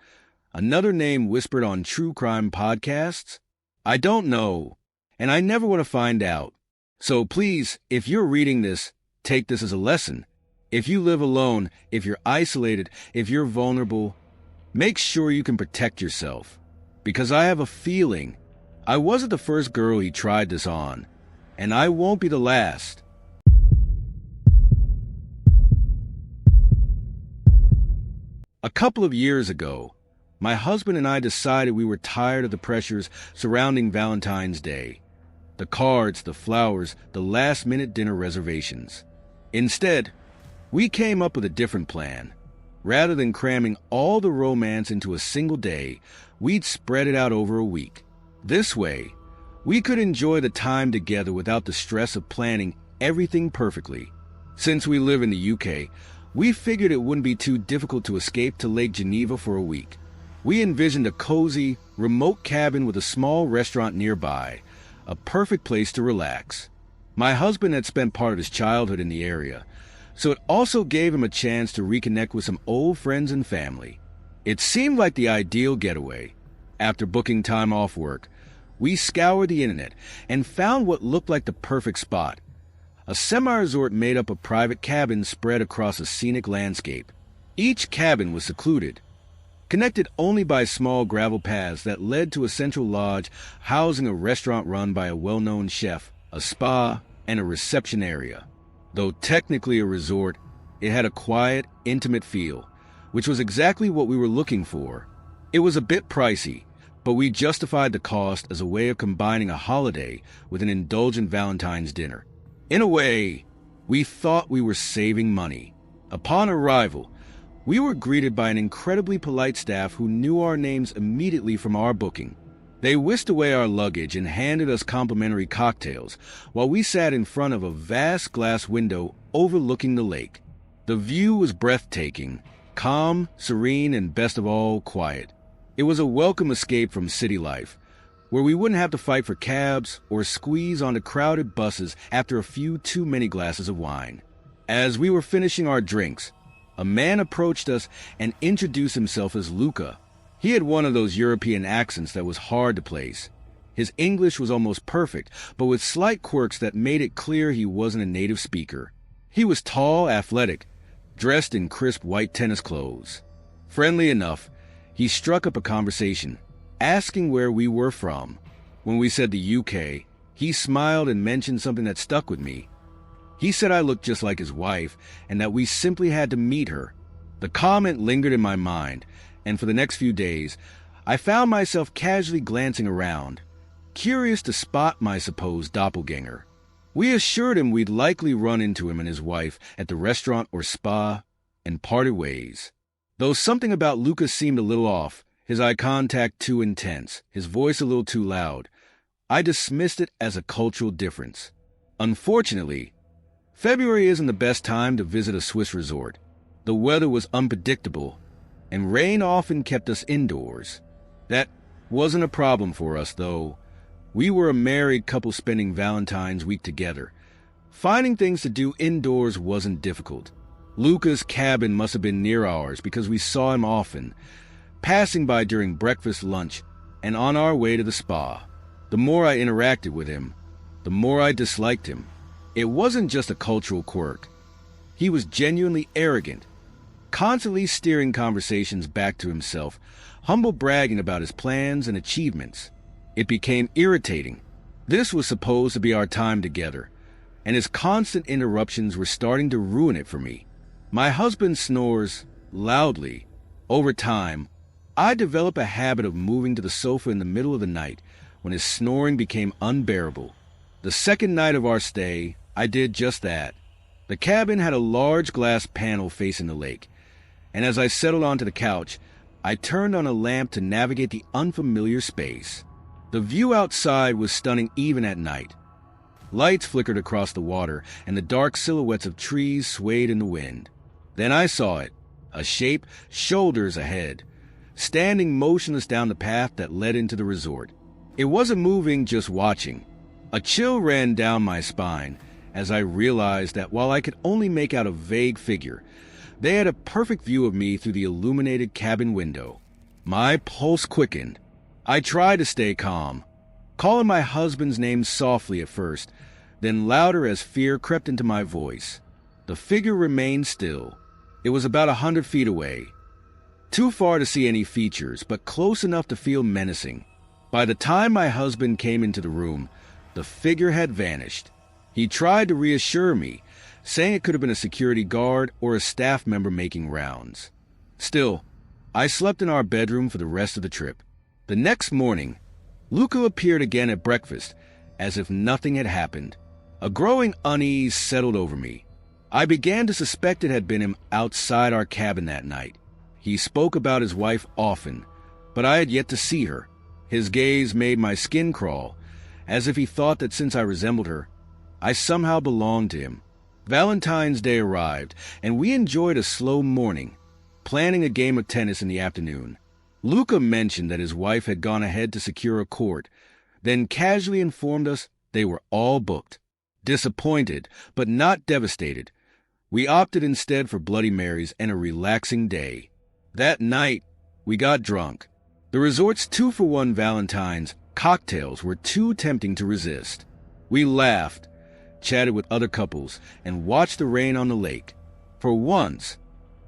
Another name whispered on true crime podcasts? I don't know, and I never want to find out. So please, if you're reading this, take this as a lesson. If you live alone, if you're isolated, if you're vulnerable, make sure you can protect yourself. Because I have a feeling I wasn't the first girl he tried this on, and I won't be the last. A couple of years ago, my husband and I decided we were tired of the pressures surrounding Valentine's Day. The cards, the flowers, the last-minute dinner reservations. Instead, we came up with a different plan. Rather than cramming all the romance into a single day, we'd spread it out over a week. This way, we could enjoy the time together without the stress of planning everything perfectly. Since we live in the UK, we figured it wouldn't be too difficult to escape to Lake Geneva for a week. We envisioned a cozy, remote cabin with a small restaurant nearby, a perfect place to relax. My husband had spent part of his childhood in the area, so it also gave him a chance to reconnect with some old friends and family. It seemed like the ideal getaway. After booking time off work, we scoured the internet and found what looked like the perfect spot. A semi-resort made up of private cabins spread across a scenic landscape. Each cabin was secluded, connected only by small gravel paths that led to a central lodge housing a restaurant run by a well-known chef, a spa, and a reception area. Though technically a resort, it had a quiet, intimate feel, which was exactly what we were looking for. It was a bit pricey, but we justified the cost as a way of combining a holiday with an indulgent Valentine's dinner. In a way, we thought we were saving money. Upon arrival, we were greeted by an incredibly polite staff who knew our names immediately from our booking. They whisked away our luggage and handed us complimentary cocktails while we sat in front of a vast glass window overlooking the lake. The view was breathtaking, calm, serene, and best of all, quiet. It was a welcome escape from city life, where we wouldn't have to fight for cabs or squeeze onto crowded buses after a few too many glasses of wine. As we were finishing our drinks, a man approached us and introduced himself as Luca. He had one of those European accents that was hard to place. His English was almost perfect, but with slight quirks that made it clear he wasn't a native speaker. He was tall, athletic, dressed in crisp white tennis clothes. Friendly enough, he struck up a conversation, asking where we were from. When we said the UK, he smiled and mentioned something that stuck with me. He said I looked just like his wife and that we simply had to meet her. The comment lingered in my mind, and for the next few days, I found myself casually glancing around, curious to spot my supposed doppelganger. We assured him we'd likely run into him and his wife at the restaurant or spa, and parted ways. Though something about Lucas seemed a little off, his eye contact too intense, his voice a little too loud, I dismissed it as a cultural difference. Unfortunately, February isn't the best time to visit a Swiss resort. The weather was unpredictable, and rain often kept us indoors. That wasn't a problem for us, though. We were a married couple spending Valentine's week together. Finding things to do indoors wasn't difficult. Luca's cabin must have been near ours because we saw him often, passing by during breakfast, lunch, and on our way to the spa. The more I interacted with him, the more I disliked him. It wasn't just a cultural quirk. He was genuinely arrogant, constantly steering conversations back to himself, humble bragging about his plans and achievements. It became irritating. This was supposed to be our time together, and his constant interruptions were starting to ruin it for me. My husband snores loudly. Over time, I developed a habit of moving to the sofa in the middle of the night when his snoring became unbearable. The second night of our stay, I did just that. The cabin had a large glass panel facing the lake, and as I settled onto the couch, I turned on a lamp to navigate the unfamiliar space. The view outside was stunning even at night. Lights flickered across the water, and the dark silhouettes of trees swayed in the wind. Then I saw it, a shape shoulders ahead, standing motionless down the path that led into the resort. It wasn't moving, just watching. A chill ran down my spine as I realized that while I could only make out a vague figure, they had a perfect view of me through the illuminated cabin window. My pulse quickened. I tried to stay calm, calling my husband's name softly at first, then louder as fear crept into my voice. The figure remained still. It was about 100 feet away. Too far to see any features, but close enough to feel menacing. By the time my husband came into the room, the figure had vanished. He tried to reassure me, saying it could have been a security guard or a staff member making rounds. Still, I slept in our bedroom for the rest of the trip. The next morning, Luca appeared again at breakfast, as if nothing had happened. A growing unease settled over me. I began to suspect it had been him outside our cabin that night. He spoke about his wife often, but I had yet to see her. His gaze made my skin crawl, as if he thought that since I resembled her, I somehow belonged to him. Valentine's Day arrived, and we enjoyed a slow morning, planning a game of tennis in the afternoon. Luca mentioned that his wife had gone ahead to secure a court, then casually informed us they were all booked. Disappointed, but not devastated, we opted instead for Bloody Marys and a relaxing day. That night, we got drunk. The resort's 2-for-1 Valentine's cocktails were too tempting to resist. We laughed, chatted with other couples, and watched the rain on the lake. For once,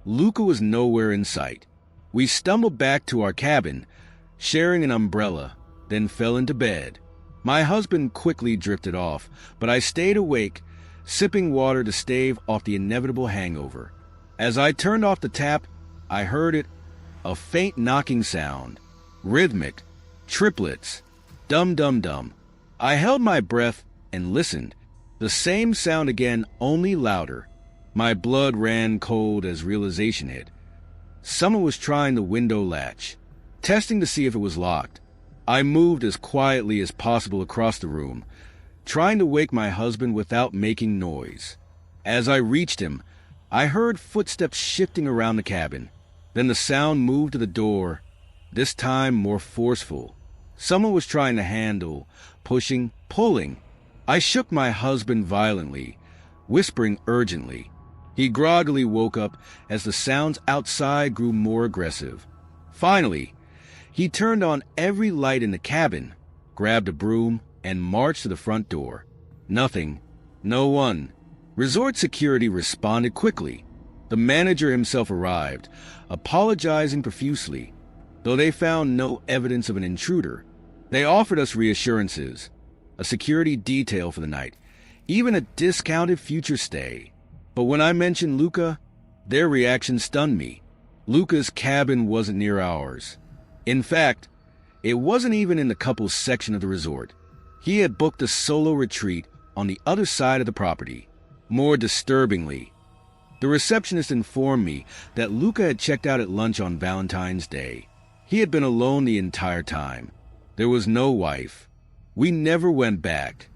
Luca was nowhere in sight. We stumbled back to our cabin, sharing an umbrella, then fell into bed. My husband quickly drifted off, but I stayed awake, sipping water to stave off the inevitable hangover. As I turned off the tap, I heard it, a faint knocking sound, rhythmic, triplets, dum-dum-dum. I held my breath and listened. The same sound again, only louder. My blood ran cold as realization hit. Someone was trying the window latch, testing to see if it was locked. I moved as quietly as possible across the room, trying to wake my husband without making noise. As I reached him, I heard footsteps shifting around the cabin. Then the sound moved to the door, this time more forceful. Someone was trying to handle, pushing, pulling. I shook my husband violently, whispering urgently. He groggily woke up as the sounds outside grew more aggressive. Finally, he turned on every light in the cabin, grabbed a broom, and marched to the front door. Nothing. No one. Resort security responded quickly. The manager himself arrived, apologizing profusely. Though they found no evidence of an intruder, they offered us reassurances, a security detail for the night, even a discounted future stay. But when I mentioned Luca, their reaction stunned me. Luca's cabin wasn't near ours. In fact, it wasn't even in the couple's section of the resort. He had booked a solo retreat on the other side of the property. More disturbingly, the receptionist informed me that Luca had checked out at lunch on Valentine's Day. He had been alone the entire time. There was no wife. We never went back.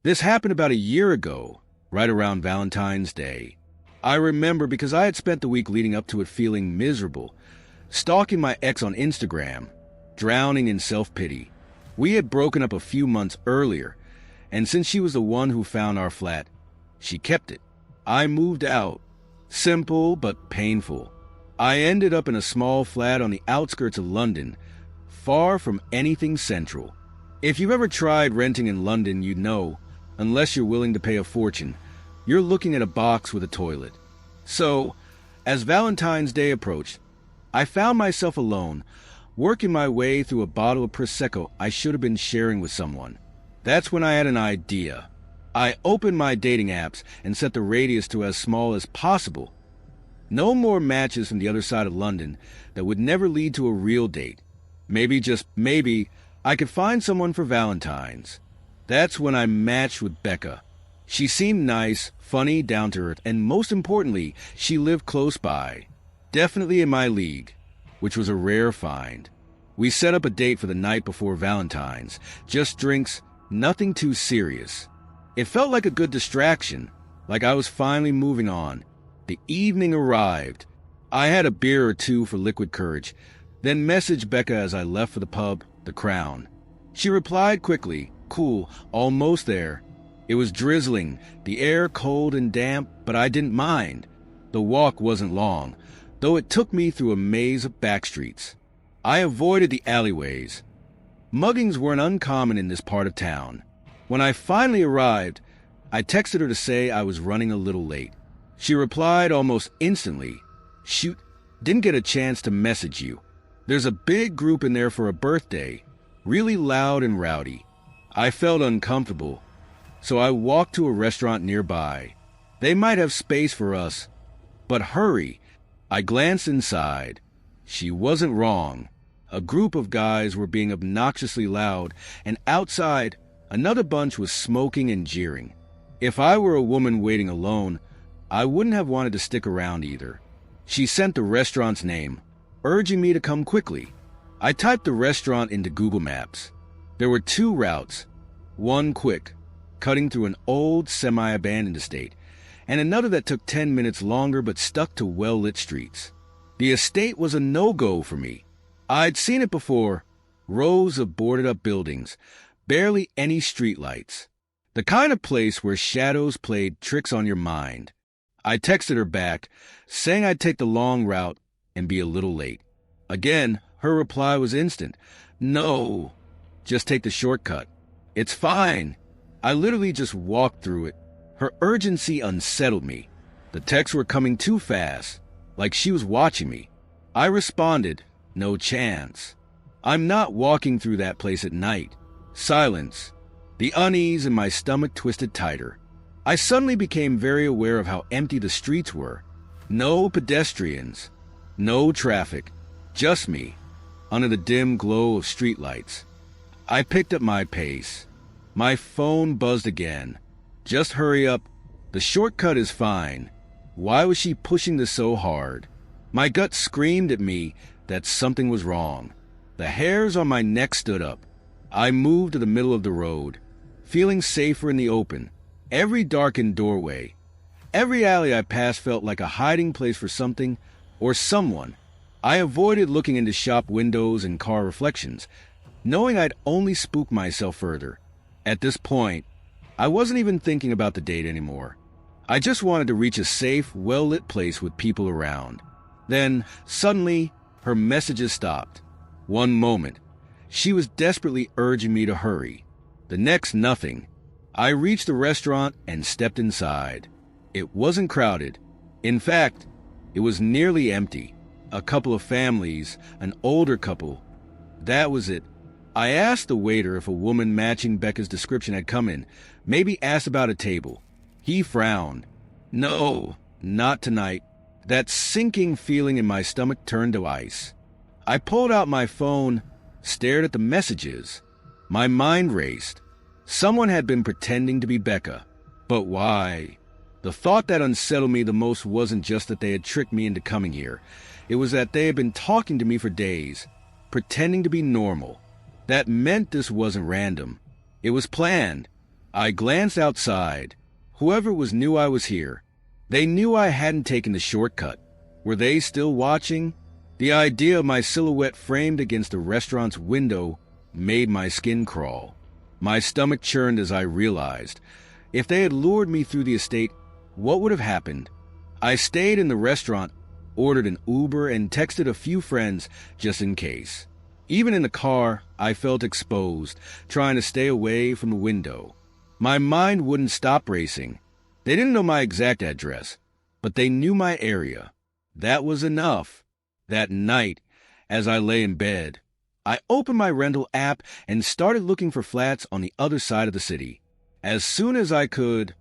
This happened about a year ago, right around Valentine's Day. I remember because I had spent the week leading up to it feeling miserable, stalking my ex on Instagram, drowning in self-pity. We had broken up a few months earlier, and since she was the one who found our flat, she kept it. I moved out. Simple but painful. I ended up in a small flat on the outskirts of London, far from anything central. If you've ever tried renting in London, you'd know, unless you're willing to pay a fortune, you're looking at a box with a toilet. So, as Valentine's Day approached, I found myself alone, working my way through a bottle of Prosecco I should have been sharing with someone. That's when I had an idea. I opened my dating apps and set the radius to as small as possible. No more matches from the other side of London that would never lead to a real date. Maybe, just maybe, I could find someone for Valentine's. That's when I matched with Becca. She seemed nice, funny, down to earth, and most importantly, she lived close by. Definitely in my league, which was a rare find. We set up a date for the night before Valentine's. Just drinks, nothing too serious. It felt like a good distraction, like I was finally moving on. The evening arrived. I had a beer or two for liquid courage, then messaged Becca as I left for the pub, The Crown. She replied quickly, cool, almost there. It was drizzling, the air cold and damp, but I didn't mind. The walk wasn't long, though it took me through a maze of backstreets. I avoided the alleyways. Muggings weren't uncommon in this part of town. When I finally arrived, I texted her to say I was running a little late. She replied almost instantly, shoot, didn't get a chance to message you. There's a big group in there for a birthday, really loud and rowdy. I felt uncomfortable, so I walked to a restaurant nearby. They might have space for us, but hurry. I glanced inside. She wasn't wrong. A group of guys were being obnoxiously loud, and outside, another bunch was smoking and jeering. If I were a woman waiting alone, I wouldn't have wanted to stick around either. She sent the restaurant's name, urging me to come quickly. I typed the restaurant into Google Maps. There were 2 routes, one quick, cutting through an old semi-abandoned estate, and another that took 10 minutes longer but stuck to well-lit streets. The estate was a no-go for me. I'd seen it before, rows of boarded-up buildings, barely any streetlights. The kind of place where shadows played tricks on your mind. I texted her back, saying I'd take the long route and be a little late. Again, her reply was instant. No, just take the shortcut. It's fine. I literally just walked through it. Her urgency unsettled me. The texts were coming too fast, like she was watching me. I responded, no chance. I'm not walking through that place at night. Silence. The unease in my stomach twisted tighter. I suddenly became very aware of how empty the streets were. No pedestrians, no traffic, just me, under the dim glow of streetlights. I picked up my pace. My phone buzzed again. Just hurry up. The shortcut is fine. Why was she pushing this so hard? My gut screamed at me that something was wrong. The hairs on my neck stood up. I moved to the middle of the road, feeling safer in the open. Every darkened doorway, every alley I passed felt like a hiding place for something or someone. I avoided looking into shop windows and car reflections, knowing I'd only spook myself further. At this point, I wasn't even thinking about the date anymore. I just wanted to reach a safe, well-lit place with people around. Then, suddenly, her messages stopped. One moment, she was desperately urging me to hurry. The next, nothing. I reached the restaurant and stepped inside. It wasn't crowded. In fact, it was nearly empty. A couple of families, an older couple. That was it. I asked the waiter if a woman matching Becca's description had come in, maybe asked about a table. He frowned. No, not tonight. That sinking feeling in my stomach turned to ice. I pulled out my phone, stared at the messages. My mind raced. Someone had been pretending to be Becca. But why? The thought that unsettled me the most wasn't just that they had tricked me into coming here. It was that they had been talking to me for days, pretending to be normal. That meant this wasn't random. It was planned. I glanced outside. Whoever was knew I was here. They knew I hadn't taken the shortcut. Were they still watching? The idea of my silhouette framed against the restaurant's window made my skin crawl. My stomach churned as I realized. If they had lured me through the estate, what would have happened? I stayed in the restaurant, ordered an Uber, and texted a few friends just in case. Even in the car, I felt exposed, trying to stay away from the window. My mind wouldn't stop racing. They didn't know my exact address, but they knew my area. That was enough. That night, as I lay in bed, I opened my rental app and started looking for flats on the other side of the city. As soon as I could,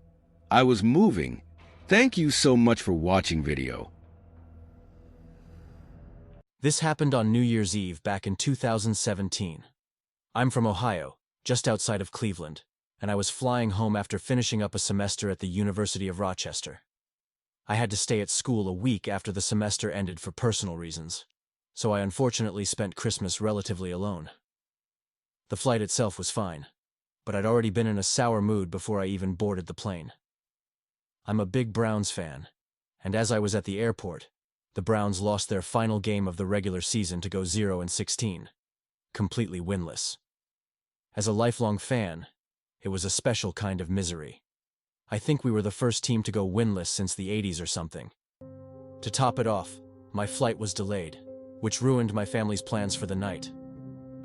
I was moving. Thank you so much for watching video. This happened on New Year's Eve back in 2017. I'm from Ohio, just outside of Cleveland, and I was flying home after finishing up a semester at the University of Rochester. I had to stay at school a week after the semester ended for personal reasons, so I unfortunately spent Christmas relatively alone. The flight itself was fine, but I'd already been in a sour mood before I even boarded the plane. I'm a big Browns fan, and as I was at the airport, the Browns lost their final game of the regular season to go 0-16, completely winless. As a lifelong fan, it was a special kind of misery. I think we were the first team to go winless since the 80s or something. To top it off, my flight was delayed, which ruined my family's plans for the night.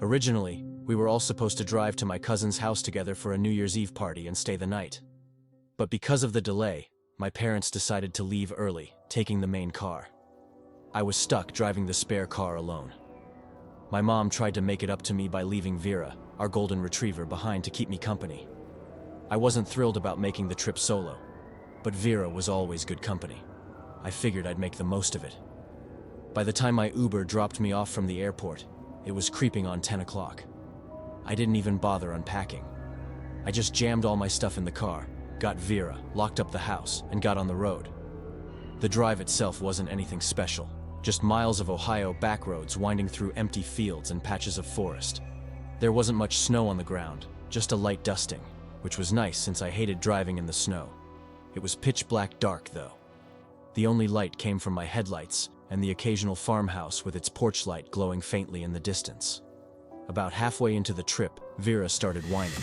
Originally, we were all supposed to drive to my cousin's house together for a New Year's Eve party and stay the night. But because of the delay, my parents decided to leave early, taking the main car. I was stuck driving the spare car alone. My mom tried to make it up to me by leaving Vera, our golden retriever, behind to keep me company. I wasn't thrilled about making the trip solo, but Vera was always good company. I figured I'd make the most of it. By the time my Uber dropped me off from the airport, it was creeping on 10 o'clock. I didn't even bother unpacking. I just jammed all my stuff in the car, got Vera, locked up the house, and got on the road. The drive itself wasn't anything special, just miles of Ohio back roads winding through empty fields and patches of forest. There wasn't much snow on the ground, just a light dusting, which was nice since I hated driving in the snow. It was pitch black dark, though. The only light came from my headlights and the occasional farmhouse with its porch light glowing faintly in the distance. About halfway into the trip, Vera started whining.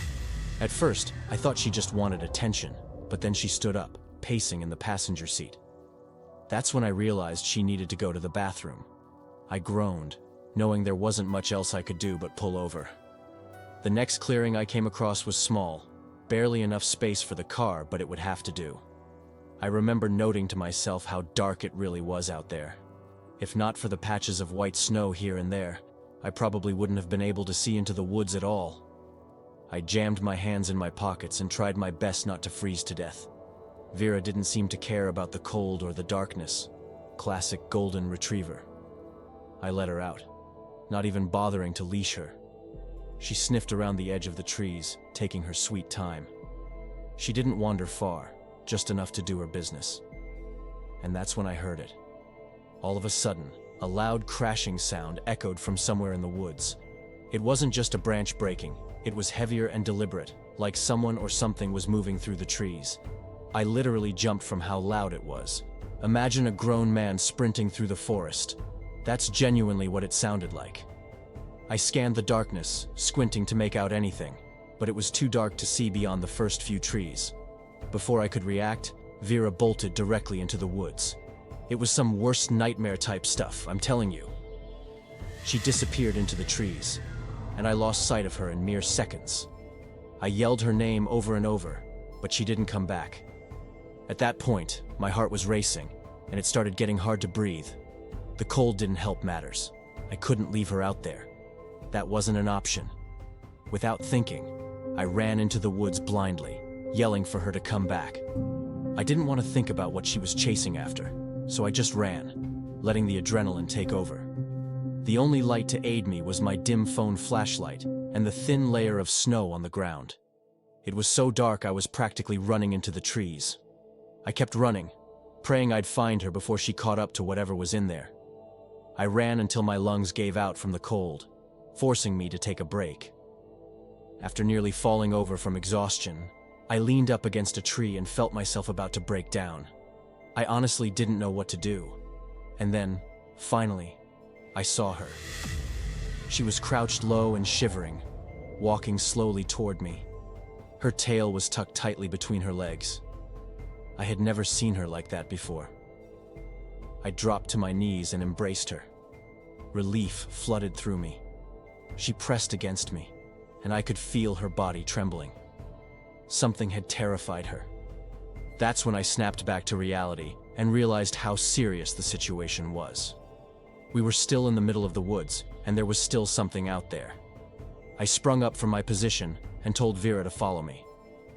At first, I thought she just wanted attention, but then she stood up, pacing in the passenger seat. That's when I realized she needed to go to the bathroom. I groaned, knowing there wasn't much else I could do but pull over. The next clearing I came across was small, barely enough space for the car, but it would have to do. I remember noting to myself how dark it really was out there. If not for the patches of white snow here and there, I probably wouldn't have been able to see into the woods at all. I jammed my hands in my pockets and tried my best not to freeze to death. Vera didn't seem to care about the cold or the darkness. Classic golden retriever. I let her out, not even bothering to leash her. She sniffed around the edge of the trees, taking her sweet time. She didn't wander far, just enough to do her business. And that's when I heard it. All of a sudden, a loud crashing sound echoed from somewhere in the woods. It wasn't just a branch breaking, it was heavier and deliberate, like someone or something was moving through the trees. I literally jumped from how loud it was. Imagine a grown man sprinting through the forest. That's genuinely what it sounded like. I scanned the darkness, squinting to make out anything, but it was too dark to see beyond the first few trees. Before I could react, Vera bolted directly into the woods. It was some worst nightmare type stuff, I'm telling you. She disappeared into the trees, and I lost sight of her in mere seconds. I yelled her name over and over, but she didn't come back. At that point, my heart was racing, and it started getting hard to breathe. The cold didn't help matters. I couldn't leave her out there. That wasn't an option. Without thinking, I ran into the woods blindly, yelling for her to come back. I didn't want to think about what she was chasing after, so I just ran, letting the adrenaline take over. The only light to aid me was my dim phone flashlight and the thin layer of snow on the ground. It was so dark I was practically running into the trees. I kept running, praying I'd find her before she caught up to whatever was in there. I ran until my lungs gave out from the cold, forcing me to take a break. After nearly falling over from exhaustion, I leaned up against a tree and felt myself about to break down. I honestly didn't know what to do. And then, finally, I saw her. She was crouched low and shivering, walking slowly toward me. Her tail was tucked tightly between her legs. I had never seen her like that before. I dropped to my knees and embraced her. Relief flooded through me. She pressed against me, and I could feel her body trembling. Something had terrified her. That's when I snapped back to reality and realized how serious the situation was. We were still in the middle of the woods, and there was still something out there. I sprung up from my position and told Vera to follow me.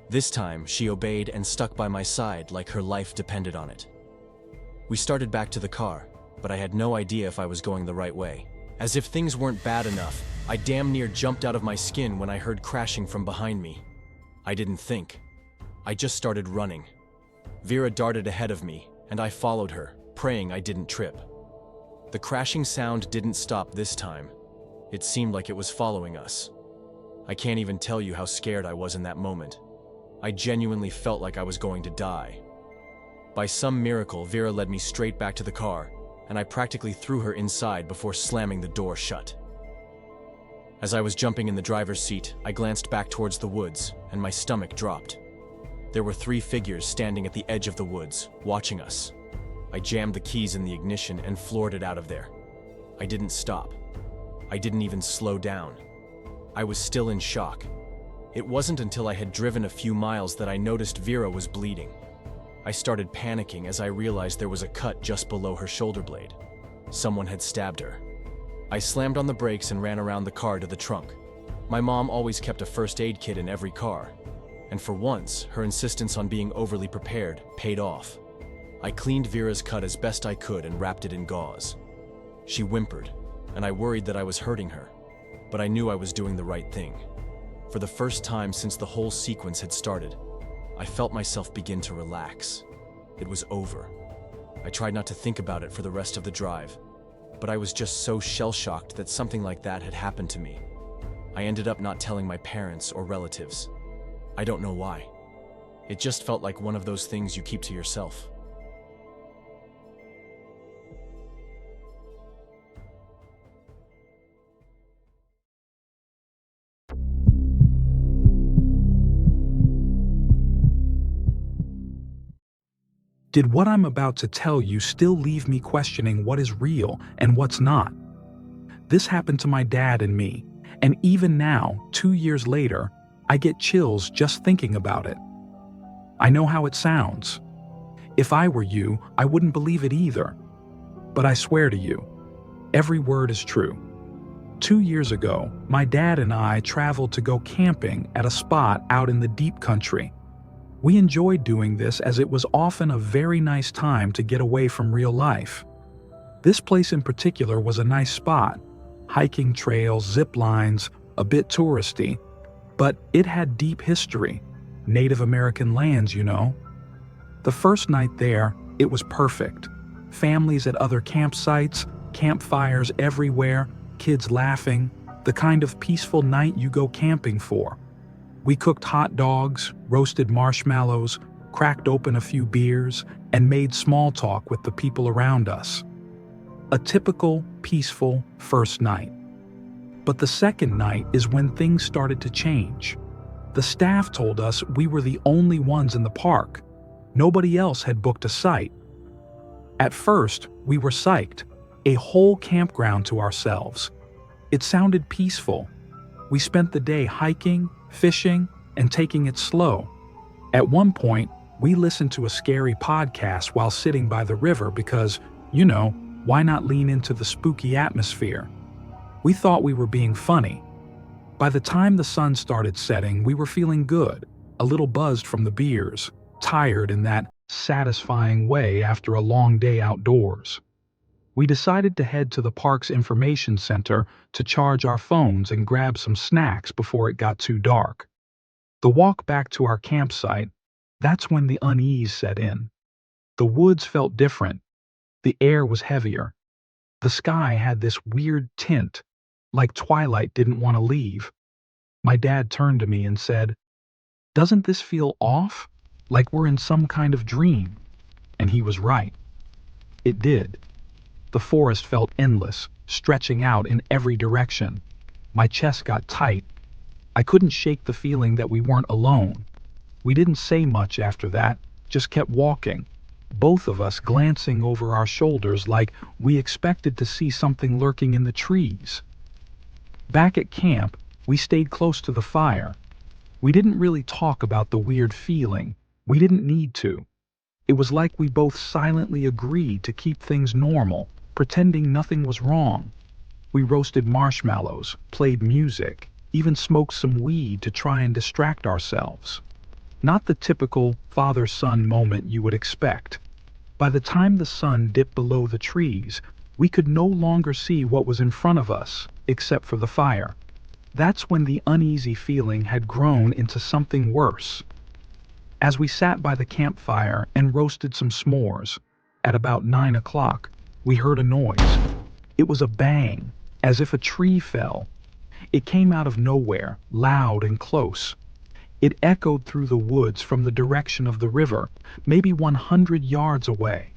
This time, she obeyed and stuck by my side like her life depended on it. We started back to the car, but I had no idea if I was going the right way. As if things weren't bad enough, I damn near jumped out of my skin when I heard crashing from behind me. I didn't think. I just started running. Vera darted ahead of me, and I followed her, praying I didn't trip. The crashing sound didn't stop this time. It seemed like it was following us. I can't even tell you how scared I was in that moment. I genuinely felt like I was going to die. By some miracle, Vera led me straight back to the car, and I practically threw her inside before slamming the door shut. As I was jumping in the driver's seat, I glanced back towards the woods, and my stomach dropped. There were 3 figures standing at the edge of the woods, watching us. I jammed the keys in the ignition and floored it out of there. I didn't stop. I didn't even slow down. I was still in shock. It wasn't until I had driven a few miles that I noticed Vera was bleeding. I started panicking as I realized there was a cut just below her shoulder blade. Someone had stabbed her. I slammed on the brakes and ran around the car to the trunk. My mom always kept a first aid kit in every car, and for once, her insistence on being overly prepared paid off. I cleaned Vera's cut as best I could and wrapped it in gauze. She whimpered, and I worried that I was hurting her, but I knew I was doing the right thing. For the first time since the whole sequence had started, I felt myself begin to relax. It was over. I tried not to think about it for the rest of the drive, but I was just so shell-shocked that something like that had happened to me. I ended up not telling my parents or relatives. I don't know why. It just felt like one of those things you keep to yourself. Did what I'm about to tell you still leave me questioning what is real and what's not? This happened to my dad and me, and even now, 2 years later, I get chills just thinking about it. I know how it sounds. If I were you, I wouldn't believe it either. But I swear to you, every word is true. 2 years ago, my dad and I traveled to go camping at a spot out in the deep country. We enjoyed doing this as it was often a very nice time to get away from real life. This place in particular was a nice spot. Hiking trails, zip lines, a bit touristy, but it had deep history. Native American lands, you know. The first night there, it was perfect. Families at other campsites, campfires everywhere, kids laughing, the kind of peaceful night you go camping for. We cooked hot dogs, roasted marshmallows, cracked open a few beers, and made small talk with the people around us. A typical, peaceful first night. But the second night is when things started to change. The staff told us we were the only ones in the park. Nobody else had booked a site. At first, we were psyched. A whole campground to ourselves. It sounded peaceful. We spent the day hiking, fishing, and taking it slow. At one point, we listened to a scary podcast while sitting by the river because, you know, why not lean into the spooky atmosphere? We thought we were being funny. By the time the sun started setting, we were feeling good, a little buzzed from the beers, tired in that satisfying way after a long day outdoors. We decided to head to the park's information center to charge our phones and grab some snacks before it got too dark. The walk back to our campsite, that's when the unease set in. The woods felt different. The air was heavier. The sky had this weird tint, like twilight didn't want to leave. My dad turned to me and said, Doesn't this feel off? Like we're in some kind of dream? And he was right. It did. The forest felt endless, stretching out in every direction. My chest got tight. I couldn't shake the feeling that we weren't alone. We didn't say much after that, just kept walking, both of us glancing over our shoulders like we expected to see something lurking in the trees. Back at camp, we stayed close to the fire. We didn't really talk about the weird feeling. We didn't need to. It was like we both silently agreed to keep things normal, pretending nothing was wrong. We roasted marshmallows, played music, even smoked some weed to try and distract ourselves. Not the typical father-son moment you would expect. By the time the sun dipped below the trees, we could no longer see what was in front of us, except for the fire. That's when the uneasy feeling had grown into something worse. As we sat by the campfire and roasted some s'mores, at about 9 o'clock, we heard a noise. It was a bang, as if a tree fell. It came out of nowhere, loud and close. It echoed through the woods from the direction of the river, maybe 100 yards away.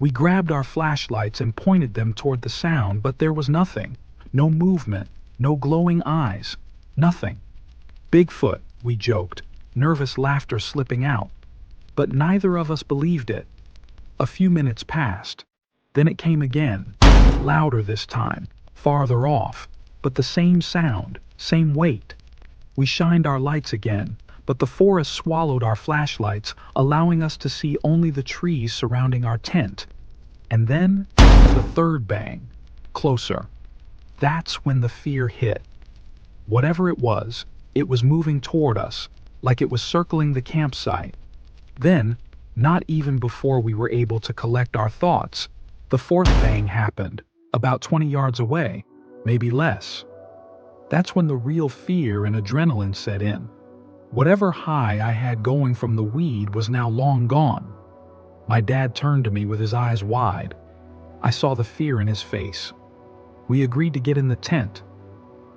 We grabbed our flashlights and pointed them toward the sound, but there was nothing. No movement, no glowing eyes, nothing. Bigfoot, we joked, nervous laughter slipping out. But neither of us believed it. A few minutes passed. Then it came again, louder this time, farther off, but the same sound, same weight. We shined our lights again, but the forest swallowed our flashlights, allowing us to see only the trees surrounding our tent. And then, the third bang, closer. That's when the fear hit. Whatever it was moving toward us, like it was circling the campsite. Then, not even before we were able to collect our thoughts, the fourth bang happened, about 20 yards away, maybe less. That's when the real fear and adrenaline set in. Whatever high I had going from the weed was now long gone. My dad turned to me with his eyes wide. I saw the fear in his face. We agreed to get in the tent.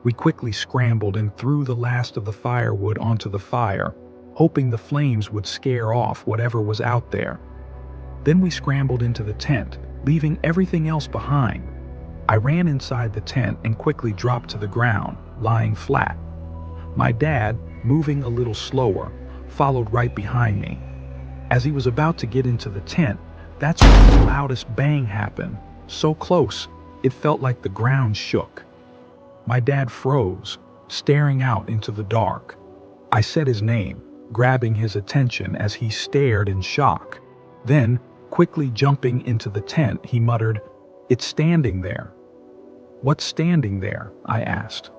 We quickly scrambled and threw the last of the firewood onto the fire, hoping the flames would scare off whatever was out there. Then we scrambled into the tent, leaving everything else behind. I ran inside the tent and quickly dropped to the ground, lying flat. My dad, moving a little slower, followed right behind me. As he was about to get into the tent, that's when the loudest bang happened, so close, it felt like the ground shook. My dad froze, staring out into the dark. I said his name, grabbing his attention as he stared in shock. Then, quickly jumping into the tent, he muttered, "It's standing there." "What's standing there?" I asked.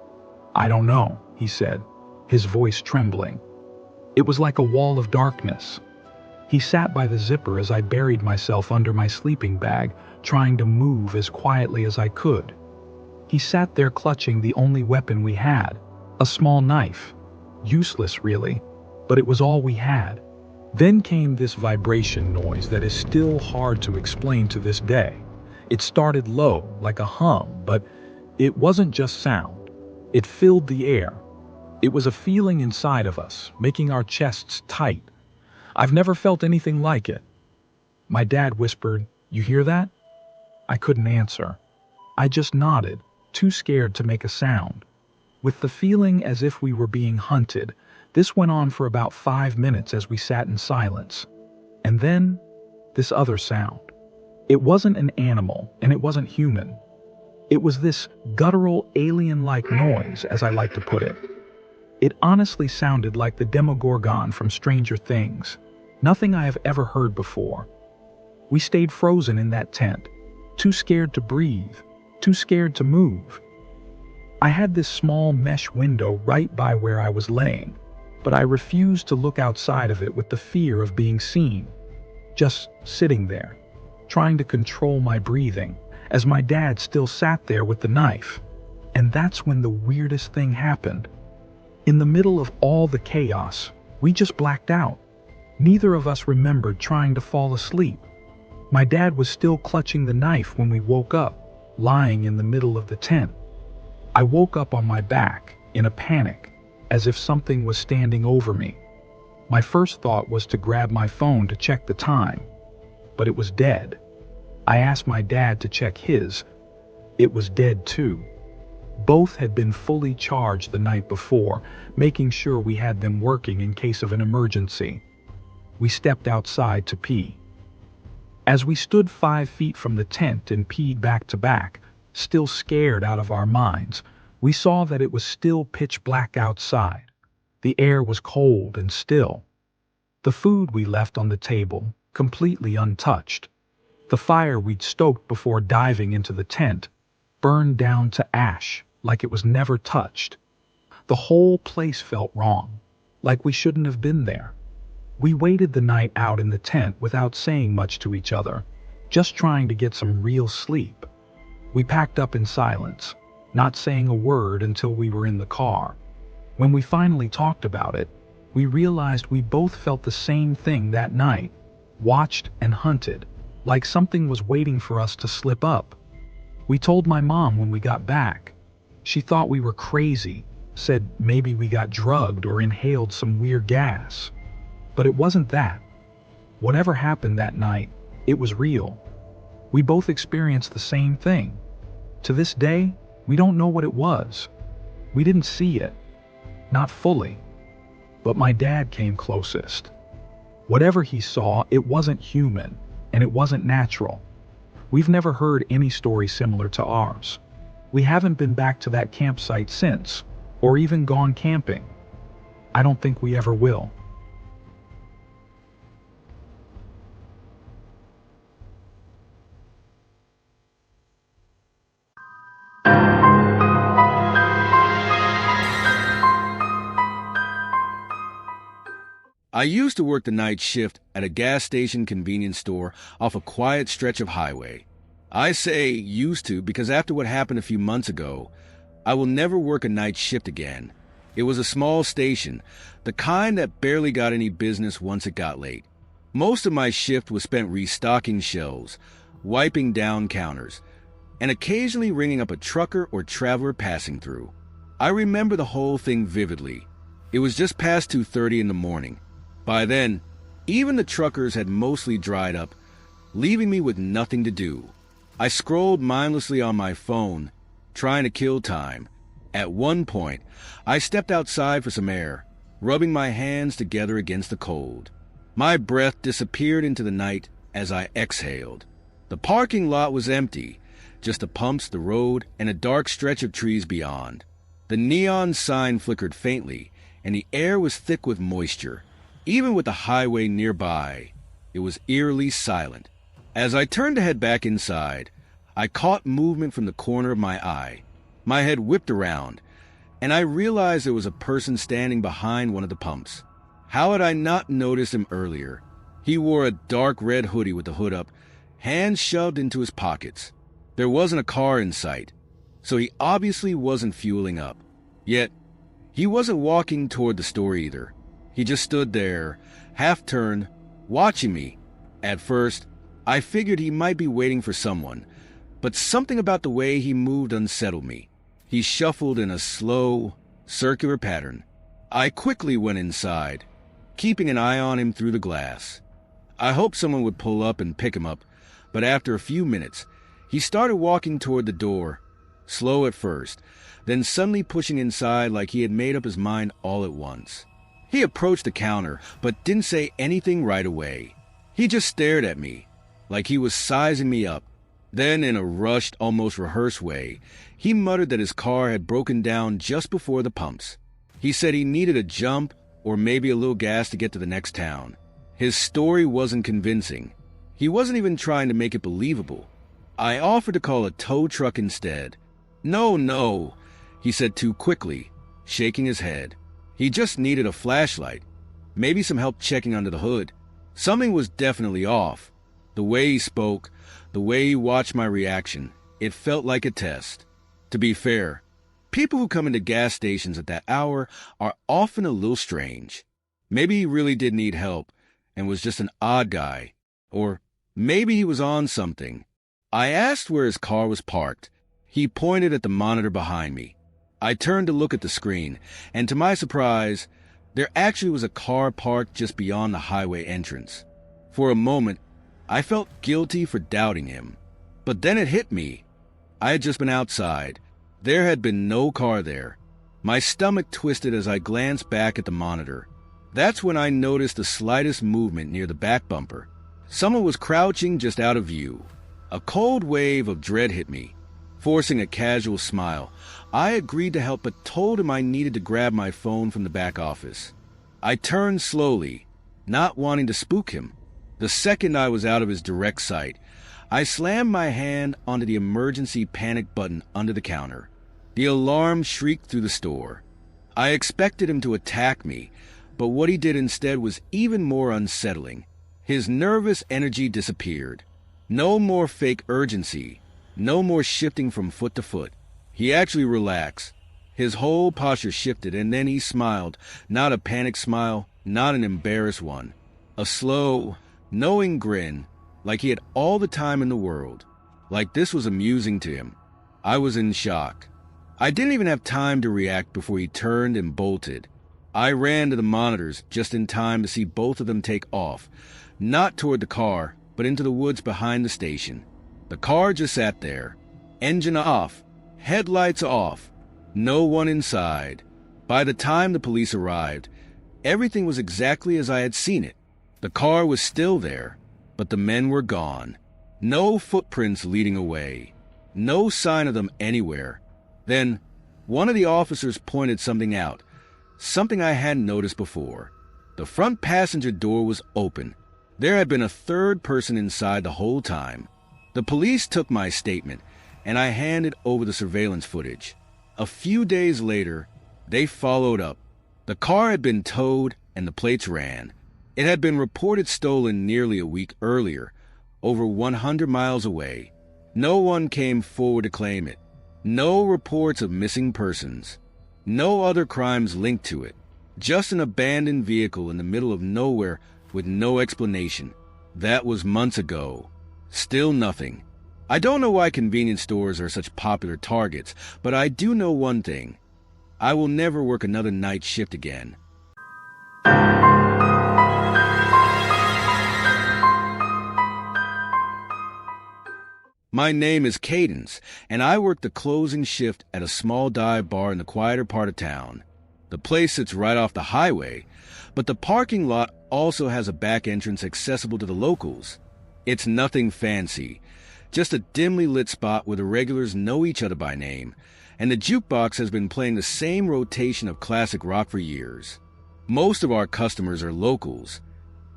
"I don't know," he said, his voice trembling. It was like a wall of darkness. He sat by the zipper as I buried myself under my sleeping bag, trying to move as quietly as I could. He sat there clutching the only weapon we had, a small knife. Useless, really, but it was all we had. Then came this vibration noise that is still hard to explain to this day. It started low, like a hum, but it wasn't just sound. It filled the air. It was a feeling inside of us, making our chests tight. I've never felt anything like it. My dad whispered, "You hear that?" I couldn't answer. I just nodded, too scared to make a sound. With the feeling as if we were being hunted, this went on for about 5 minutes as we sat in silence. And then, this other sound. It wasn't an animal, and it wasn't human. It was this guttural, alien-like noise, as I like to put it. It honestly sounded like the Demogorgon from Stranger Things. Nothing I have ever heard before. We stayed frozen in that tent, too scared to breathe, too scared to move. I had this small mesh window right by where I was laying, but I refused to look outside of it with the fear of being seen. Just sitting there, trying to control my breathing, as my dad still sat there with the knife. And that's when the weirdest thing happened. In the middle of all the chaos, we just blacked out. Neither of us remembered trying to fall asleep. My dad was still clutching the knife when we woke up, lying in the middle of the tent. I woke up on my back, in a panic, as if something was standing over me. My first thought was to grab my phone to check the time, but it was dead. I asked my dad to check his. It was dead too. Both had been fully charged the night before, making sure we had them working in case of an emergency. We stepped outside to pee. As we stood 5 feet from the tent and peed back to back, still scared out of our minds, we saw that it was still pitch black outside. The air was cold and still. The food we left on the table, completely untouched. The fire we'd stoked before diving into the tent, burned down to ash like it was never touched. The whole place felt wrong, like we shouldn't have been there. We waited the night out in the tent without saying much to each other, just trying to get some real sleep. We packed up in silence, not saying a word until we were in the car. When we finally talked about it, we realized we both felt the same thing that night, watched and hunted, like something was waiting for us to slip up. We told my mom when we got back. She thought we were crazy, said maybe we got drugged or inhaled some weird gas. But it wasn't that. Whatever happened that night, it was real. We both experienced the same thing. To this day, we don't know what it was. We didn't see it. Not fully. But my dad came closest. Whatever he saw, it wasn't human, and it wasn't natural. We've never heard any story similar to ours. We haven't been back to that campsite since, or even gone camping. I don't think we ever will. I used to work the night shift at a gas station convenience store off a quiet stretch of highway. I say used to because after what happened a few months ago, I will never work a night shift again. It was a small station, the kind that barely got any business once it got late. Most of my shift was spent restocking shelves, wiping down counters, and occasionally ringing up a trucker or traveler passing through. I remember the whole thing vividly. It was just past 2:30 in the morning. By then, even the truckers had mostly dried up, leaving me with nothing to do. I scrolled mindlessly on my phone, trying to kill time. At one point, I stepped outside for some air, rubbing my hands together against the cold. My breath disappeared into the night as I exhaled. The parking lot was empty, just the pumps, the road, and a dark stretch of trees beyond. The neon sign flickered faintly, and the air was thick with moisture. Even with the highway nearby, it was eerily silent. As I turned to head back inside, I caught movement from the corner of my eye. My head whipped around, and I realized there was a person standing behind one of the pumps. How had I not noticed him earlier? He wore a dark red hoodie with the hood up, hands shoved into his pockets. There wasn't a car in sight, so he obviously wasn't fueling up. Yet, he wasn't walking toward the store either. He just stood there, half-turned, watching me. At first, I figured he might be waiting for someone, but something about the way he moved unsettled me. He shuffled in a slow, circular pattern. I quickly went inside, keeping an eye on him through the glass. I hoped someone would pull up and pick him up, but after a few minutes, he started walking toward the door, slow at first, then suddenly pushing inside like he had made up his mind all at once. He approached the counter, but didn't say anything right away. He just stared at me, like he was sizing me up. Then, in a rushed, almost rehearsed way, he muttered that his car had broken down just before the pumps. He said he needed a jump or maybe a little gas to get to the next town. His story wasn't convincing. He wasn't even trying to make it believable. I offered to call a tow truck instead. No, he said too quickly, shaking his head. He just needed a flashlight, maybe some help checking under the hood. Something was definitely off. The way he spoke, the way he watched my reaction, it felt like a test. To be fair, people who come into gas stations at that hour are often a little strange. Maybe he really did need help and was just an odd guy. Or maybe he was on something. I asked where his car was parked. He pointed at the monitor behind me. I turned to look at the screen, and to my surprise, There actually was a car parked just beyond the highway entrance. For a moment, I felt guilty for doubting him. But then it hit me. I had just been outside. There had been no car there. My stomach twisted as I glanced back at the monitor. That's when I noticed the slightest movement near the back bumper. Someone was crouching just out of view. A cold wave of dread hit me. Forcing a casual smile, I agreed to help but told him I needed to grab my phone from the back office. I turned slowly, not wanting to spook him. The second I was out of his direct sight, I slammed my hand onto the emergency panic button under the counter. The alarm shrieked through the store. I expected him to attack me, but what he did instead was even more unsettling. His nervous energy disappeared. No more fake urgency. No more shifting from foot to foot. He actually relaxed. His whole posture shifted, and then he smiled. Not a panicked smile, not an embarrassed one. A slow, knowing grin, like he had all the time in the world. Like this was amusing to him. I was in shock. I didn't even have time to react before he turned and bolted. I ran to the monitors just in time to see both of them take off, not toward the car, but into the woods behind the station. The car just sat there, engine off, headlights off, no one inside. By the time the police arrived, everything was exactly as I had seen it. The car was still there, but the men were gone. No footprints leading away. No sign of them anywhere. Then, one of the officers pointed something out, something I hadn't noticed before. The front passenger door was open. There had been a third person inside the whole time. The police took my statement, and I handed over the surveillance footage. A few days later, they followed up. The car had been towed, and the plates ran. It had been reported stolen nearly a week earlier, over 100 miles away. No one came forward to claim it. No reports of missing persons. No other crimes linked to it. Just an abandoned vehicle in the middle of nowhere with no explanation. That was months ago. Still nothing. I don't know why convenience stores are such popular targets, but I do know one thing. I will never work another night shift again. My name is Cadence, and I work the closing shift at a small dive bar in the quieter part of town. The place sits right off the highway, but the parking lot also has a back entrance accessible to the locals. It's nothing fancy, just a dimly lit spot where the regulars know each other by name, and the jukebox has been playing the same rotation of classic rock for years. Most of our customers are locals,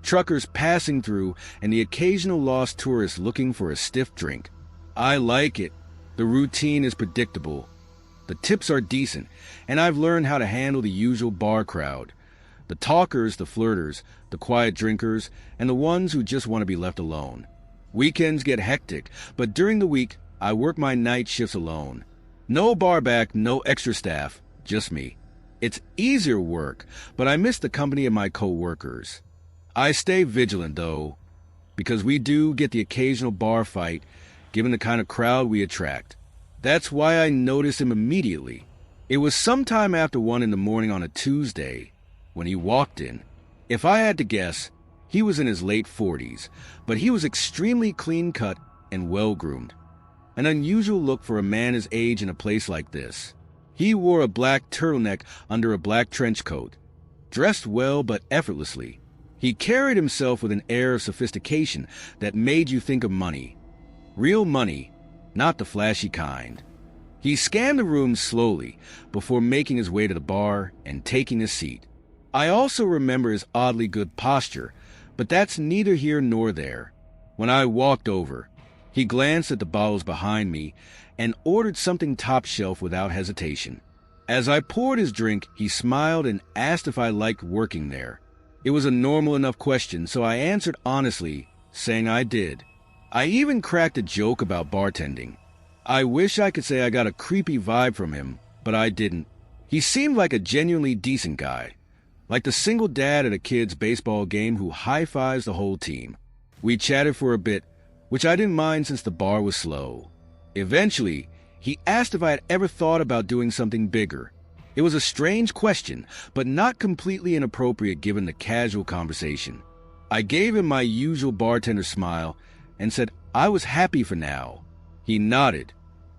truckers passing through and the occasional lost tourist looking for a stiff drink. I like it. The routine is predictable. The tips are decent, and I've learned how to handle the usual bar crowd. The talkers, the flirters, the quiet drinkers, and the ones who just want to be left alone. Weekends get hectic, but during the week, I work my night shifts alone. No bar back, no extra staff, just me. It's easier work, but I miss the company of my co-workers. I stay vigilant, though, because we do get the occasional bar fight, given the kind of crowd we attract. That's why I noticed him immediately. It was sometime after 1 a.m. on a Tuesday when he walked in. If I had to guess, he was in his late 40s, but he was extremely clean-cut and well-groomed. An unusual look for a man his age in a place like this. He wore a black turtleneck under a black trench coat, dressed well but effortlessly. He carried himself with an air of sophistication that made you think of money. Real money, not the flashy kind. He scanned the room slowly before making his way to the bar and taking a seat. I also remember his oddly good posture, but that's neither here nor there. When I walked over, he glanced at the bottles behind me and ordered something top shelf without hesitation. As I poured his drink, he smiled and asked if I liked working there. It was a normal enough question, so I answered honestly, saying I did. I even cracked a joke about bartending. I wish I could say I got a creepy vibe from him, but I didn't. He seemed like a genuinely decent guy, like the single dad at a kid's baseball game who high-fives the whole team. We chatted for a bit, which I didn't mind since the bar was slow. Eventually, he asked if I had ever thought about doing something bigger. It was a strange question, but not completely inappropriate given the casual conversation. I gave him my usual bartender smile and said I was happy for now. He nodded,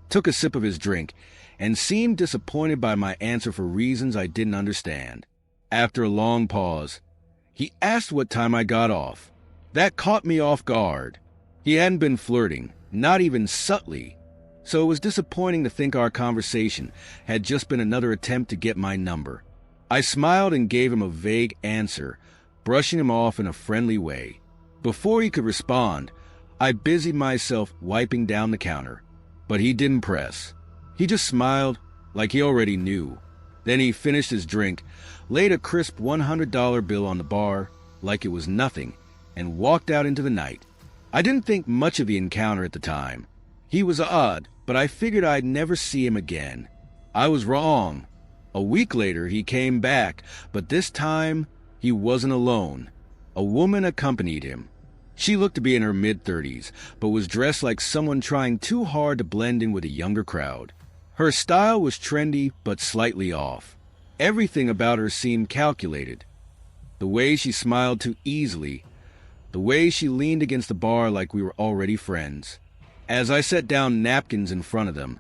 took a sip of his drink, and seemed disappointed by my answer for reasons I didn't understand. After a long pause, he asked what time I got off. That caught me off guard. He hadn't been flirting, not even subtly, so it was disappointing to think our conversation had just been another attempt to get my number. I smiled and gave him a vague answer, brushing him off in a friendly way. Before he could respond, I busied myself wiping down the counter, but he didn't press. He just smiled like he already knew. Then he finished his drink, laid a crisp $100 bill on the bar like it was nothing, and walked out into the night. I didn't think much of the encounter at the time. He was odd, but I figured I'd never see him again. I was wrong. A week later, he came back, but this time he wasn't alone. A woman accompanied him. She looked to be in her mid-30s, but was dressed like someone trying too hard to blend in with a younger crowd. Her style was trendy, but slightly off. Everything about her seemed calculated. The way she smiled too easily, the way she leaned against the bar like we were already friends. As I set down napkins in front of them,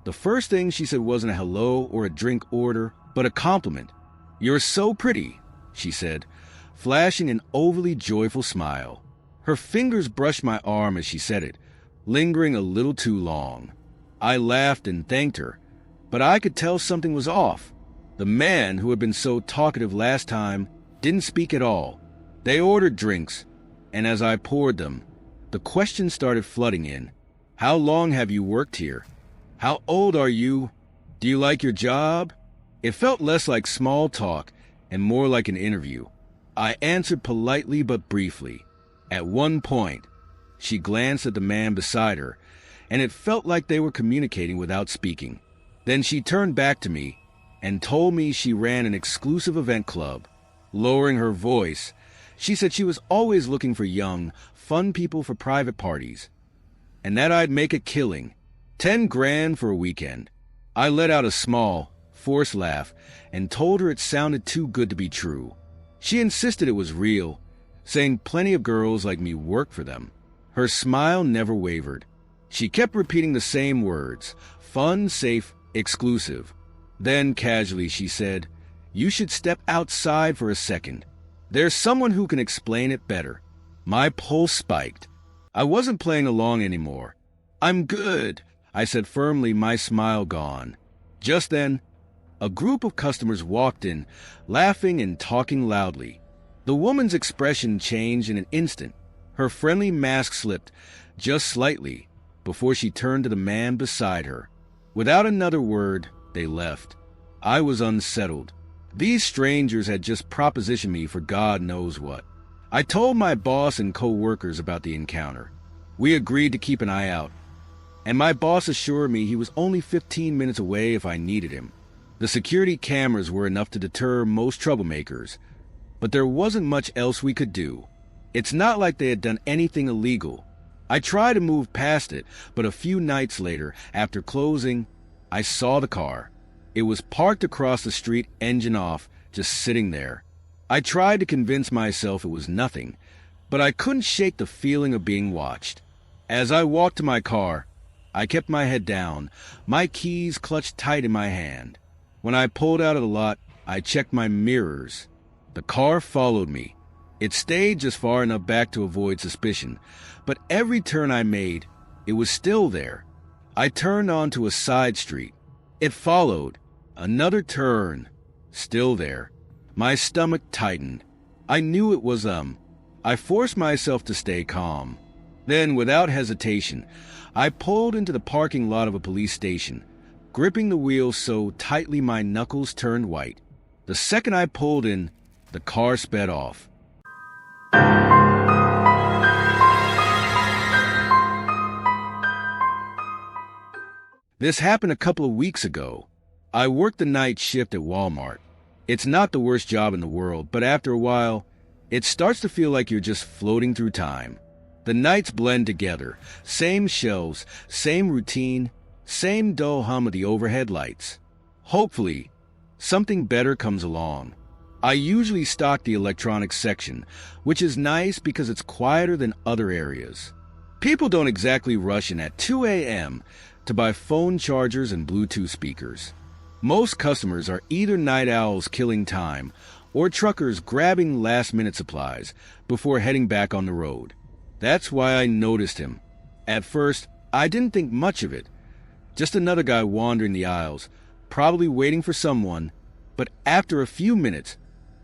the first thing she said wasn't a hello or a drink order, but a compliment. "You're so pretty," she said, flashing an overly joyful smile. Her fingers brushed my arm as she said it, lingering a little too long. I laughed and thanked her, but I could tell something was off. The man who had been so talkative last time didn't speak at all. They ordered drinks, and as I poured them, the questions started flooding in. How long have you worked here? How old are you? Do you like your job? It felt less like small talk and more like an interview. I answered politely but briefly. At one point, she glanced at the man beside her, and it felt like they were communicating without speaking. Then she turned back to me and told me she ran an exclusive event club. Lowering her voice, she said she was always looking for young, fun people for private parties, and that I'd make a killing, 10 grand for a weekend. I let out a small, forced laugh and told her it sounded too good to be true. She insisted it was real, saying plenty of girls like me work for them. Her smile never wavered. She kept repeating the same words, fun, safe, exclusive. Then casually she said, "You should step outside for a second. There's someone who can explain it better." My pulse spiked. I wasn't playing along anymore. "I'm good," I said firmly, my smile gone. Just then, a group of customers walked in, laughing and talking loudly. The woman's expression changed in an instant. Her friendly mask slipped, just slightly, before she turned to the man beside her. Without another word, they left. I was unsettled. These strangers had just propositioned me for God knows what. I told my boss and co-workers about the encounter. We agreed to keep an eye out, and my boss assured me he was only 15 minutes away if I needed him. The security cameras were enough to deter most troublemakers, but there wasn't much else we could do. It's not like they had done anything illegal. I tried to move past it, but a few nights later, after closing, I saw the car. It was parked across the street, engine off, just sitting there. I tried to convince myself it was nothing, but I couldn't shake the feeling of being watched. As I walked to my car, I kept my head down, my keys clutched tight in my hand. When I pulled out of the lot, I checked my mirrors. The car followed me. It stayed just far enough back to avoid suspicion, but every turn I made, it was still there. I turned onto a side street. It followed. Another turn. Still there. My stomach tightened. I knew it was I forced myself to stay calm. Then, without hesitation, I pulled into the parking lot of a police station, gripping the wheel so tightly my knuckles turned white. The second I pulled in, the car sped off. This happened a couple of weeks ago. I worked the night shift at Walmart. It's not the worst job in the world, but after a while, it starts to feel like you're just floating through time. The nights blend together. Same shelves, same routine, same dull hum of the overhead lights. Hopefully, something better comes along. I usually stock the electronics section, which is nice because it's quieter than other areas. People don't exactly rush in at 2 a.m. to buy phone chargers and Bluetooth speakers. Most customers are either night owls killing time or truckers grabbing last-minute supplies before heading back on the road. That's why I noticed him. At first, I didn't think much of it. Just another guy wandering the aisles, probably waiting for someone. But after a few minutes,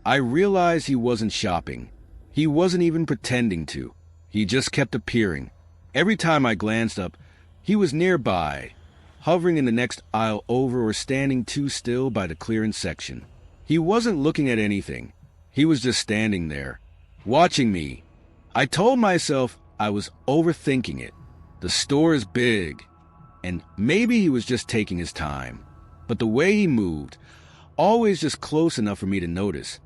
I realized he wasn't shopping. He wasn't even pretending to. He just kept appearing. Every time I glanced up, he was nearby, hovering in the next aisle over or standing too still by the clearance section. He wasn't looking at anything. He was just standing there, watching me. I told myself I was overthinking it. The store is big, and maybe he was just taking his time. But the way he moved, always just close enough for me to notice,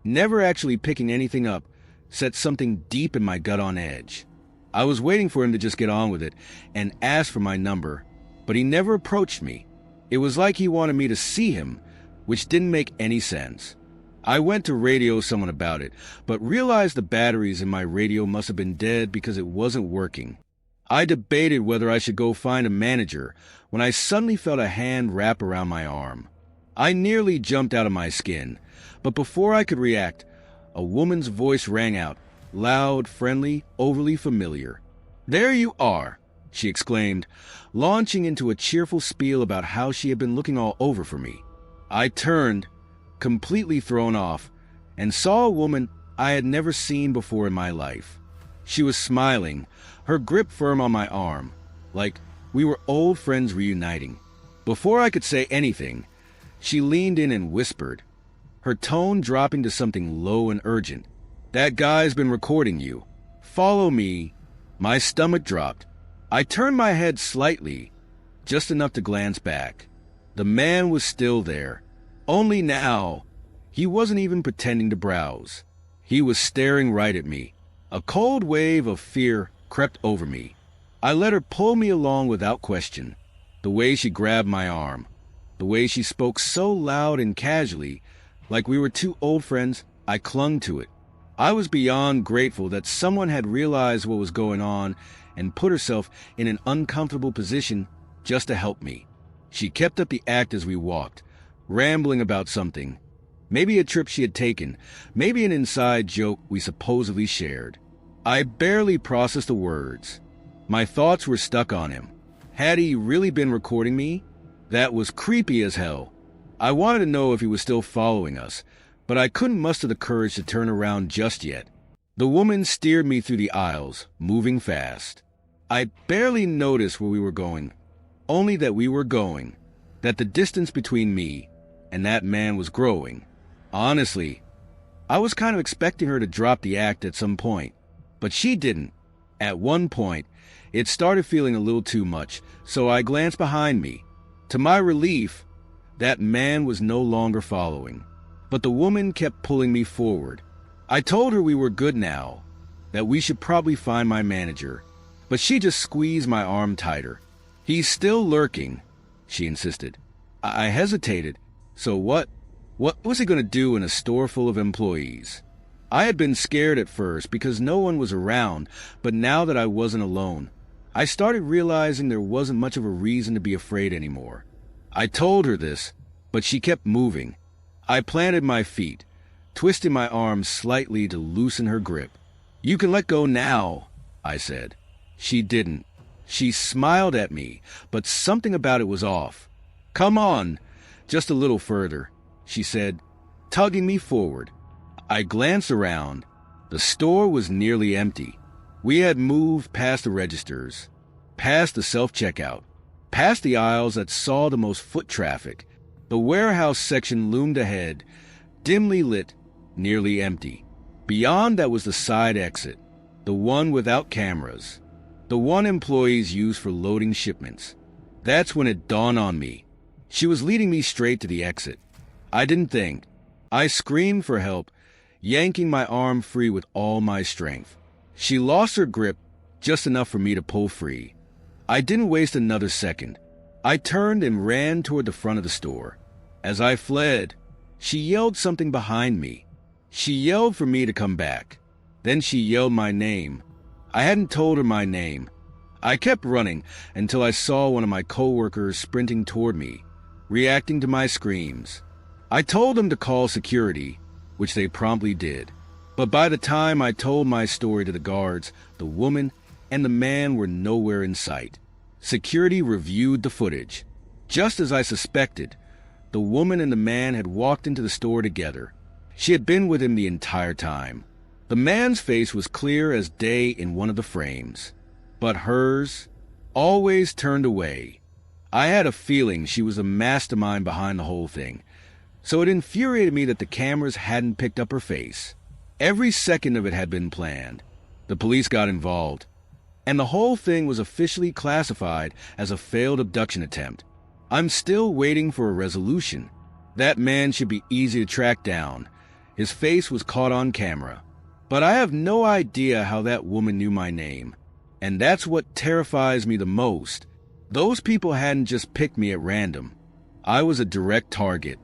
never actually picking anything up, set something deep in my gut on edge. I was waiting for him to just get on with it and ask for my number, but he never approached me. It was like he wanted me to see him, which didn't make any sense. I went to radio someone about it, but realized the batteries in my radio must have been dead because it wasn't working. I debated whether I should go find a manager when I suddenly felt a hand wrap around my arm. I nearly jumped out of my skin, but before I could react, a woman's voice rang out, loud, friendly, overly familiar. "There you are," she exclaimed, launching into a cheerful spiel about how she had been looking all over for me. I turned, completely thrown off, and saw a woman I had never seen before in my life. She was smiling, her grip firm on my arm, like we were old friends reuniting. Before I could say anything, she leaned in and whispered, her tone dropping to something low and urgent. "That guy's been recording you. Follow me." My stomach dropped. I turned my head slightly, just enough to glance back. The man was still there. Only now, he wasn't even pretending to browse. He was staring right at me. A cold wave of fear crept over me. I let her pull me along without question. The way she grabbed my arm, the way she spoke so loud and casually, like we were two old friends, I clung to it. I was beyond grateful that someone had realized what was going on and put herself in an uncomfortable position just to help me. She kept up the act as we walked, rambling about something. Maybe a trip she had taken, maybe an inside joke we supposedly shared. I barely processed the words. My thoughts were stuck on him. Had he really been recording me? That was creepy as hell. I wanted to know if he was still following us, but I couldn't muster the courage to turn around just yet. The woman steered me through the aisles, moving fast. I barely noticed where we were going, only that we were going, that the distance between me and that man was growing. Honestly, I was kind of expecting her to drop the act at some point, but she didn't. At one point, it started feeling a little too much, so I glanced behind me. To my relief, that man was no longer following, but the woman kept pulling me forward. I told her we were good now, that we should probably find my manager, but she just squeezed my arm tighter. "He's still lurking," she insisted. I hesitated. So what? What was he going to do in a store full of employees? I had been scared at first because no one was around, but now that I wasn't alone, I started realizing there wasn't much of a reason to be afraid anymore. I told her this, but she kept moving. I planted my feet, twisting my arms slightly to loosen her grip. "You can let go now," I said. She didn't. She smiled at me, but something about it was off. "Come on, just a little further," she said, tugging me forward. I glanced around. The store was nearly empty. We had moved past the registers, past the self-checkout, past the aisles that saw the most foot traffic. The warehouse section loomed ahead, dimly lit, nearly empty. Beyond that was the side exit, the one without cameras, the one employees used for loading shipments. That's when it dawned on me. She was leading me straight to the exit. I didn't think. I screamed for help, yanking my arm free with all my strength. She lost her grip, just enough for me to pull free. I didn't waste another second. I turned and ran toward the front of the store. As I fled, she yelled something behind me. She yelled for me to come back. Then she yelled my name. I hadn't told her my name. I kept running until I saw one of my coworkers sprinting toward me, reacting to my screams. I told them to call security, which they promptly did. But by the time I told my story to the guards, the woman and the man were nowhere in sight. Security reviewed the footage. Just as I suspected, the woman and the man had walked into the store together. She had been with him the entire time. The man's face was clear as day in one of the frames, but hers always turned away. I had a feeling she was the mastermind behind the whole thing, so it infuriated me that the cameras hadn't picked up her face. Every second of it had been planned. The police got involved, and the whole thing was officially classified as a failed abduction attempt. I'm still waiting for a resolution. That man should be easy to track down. His face was caught on camera. But I have no idea how that woman knew my name. And that's what terrifies me the most. Those people hadn't just picked me at random. I was a direct target.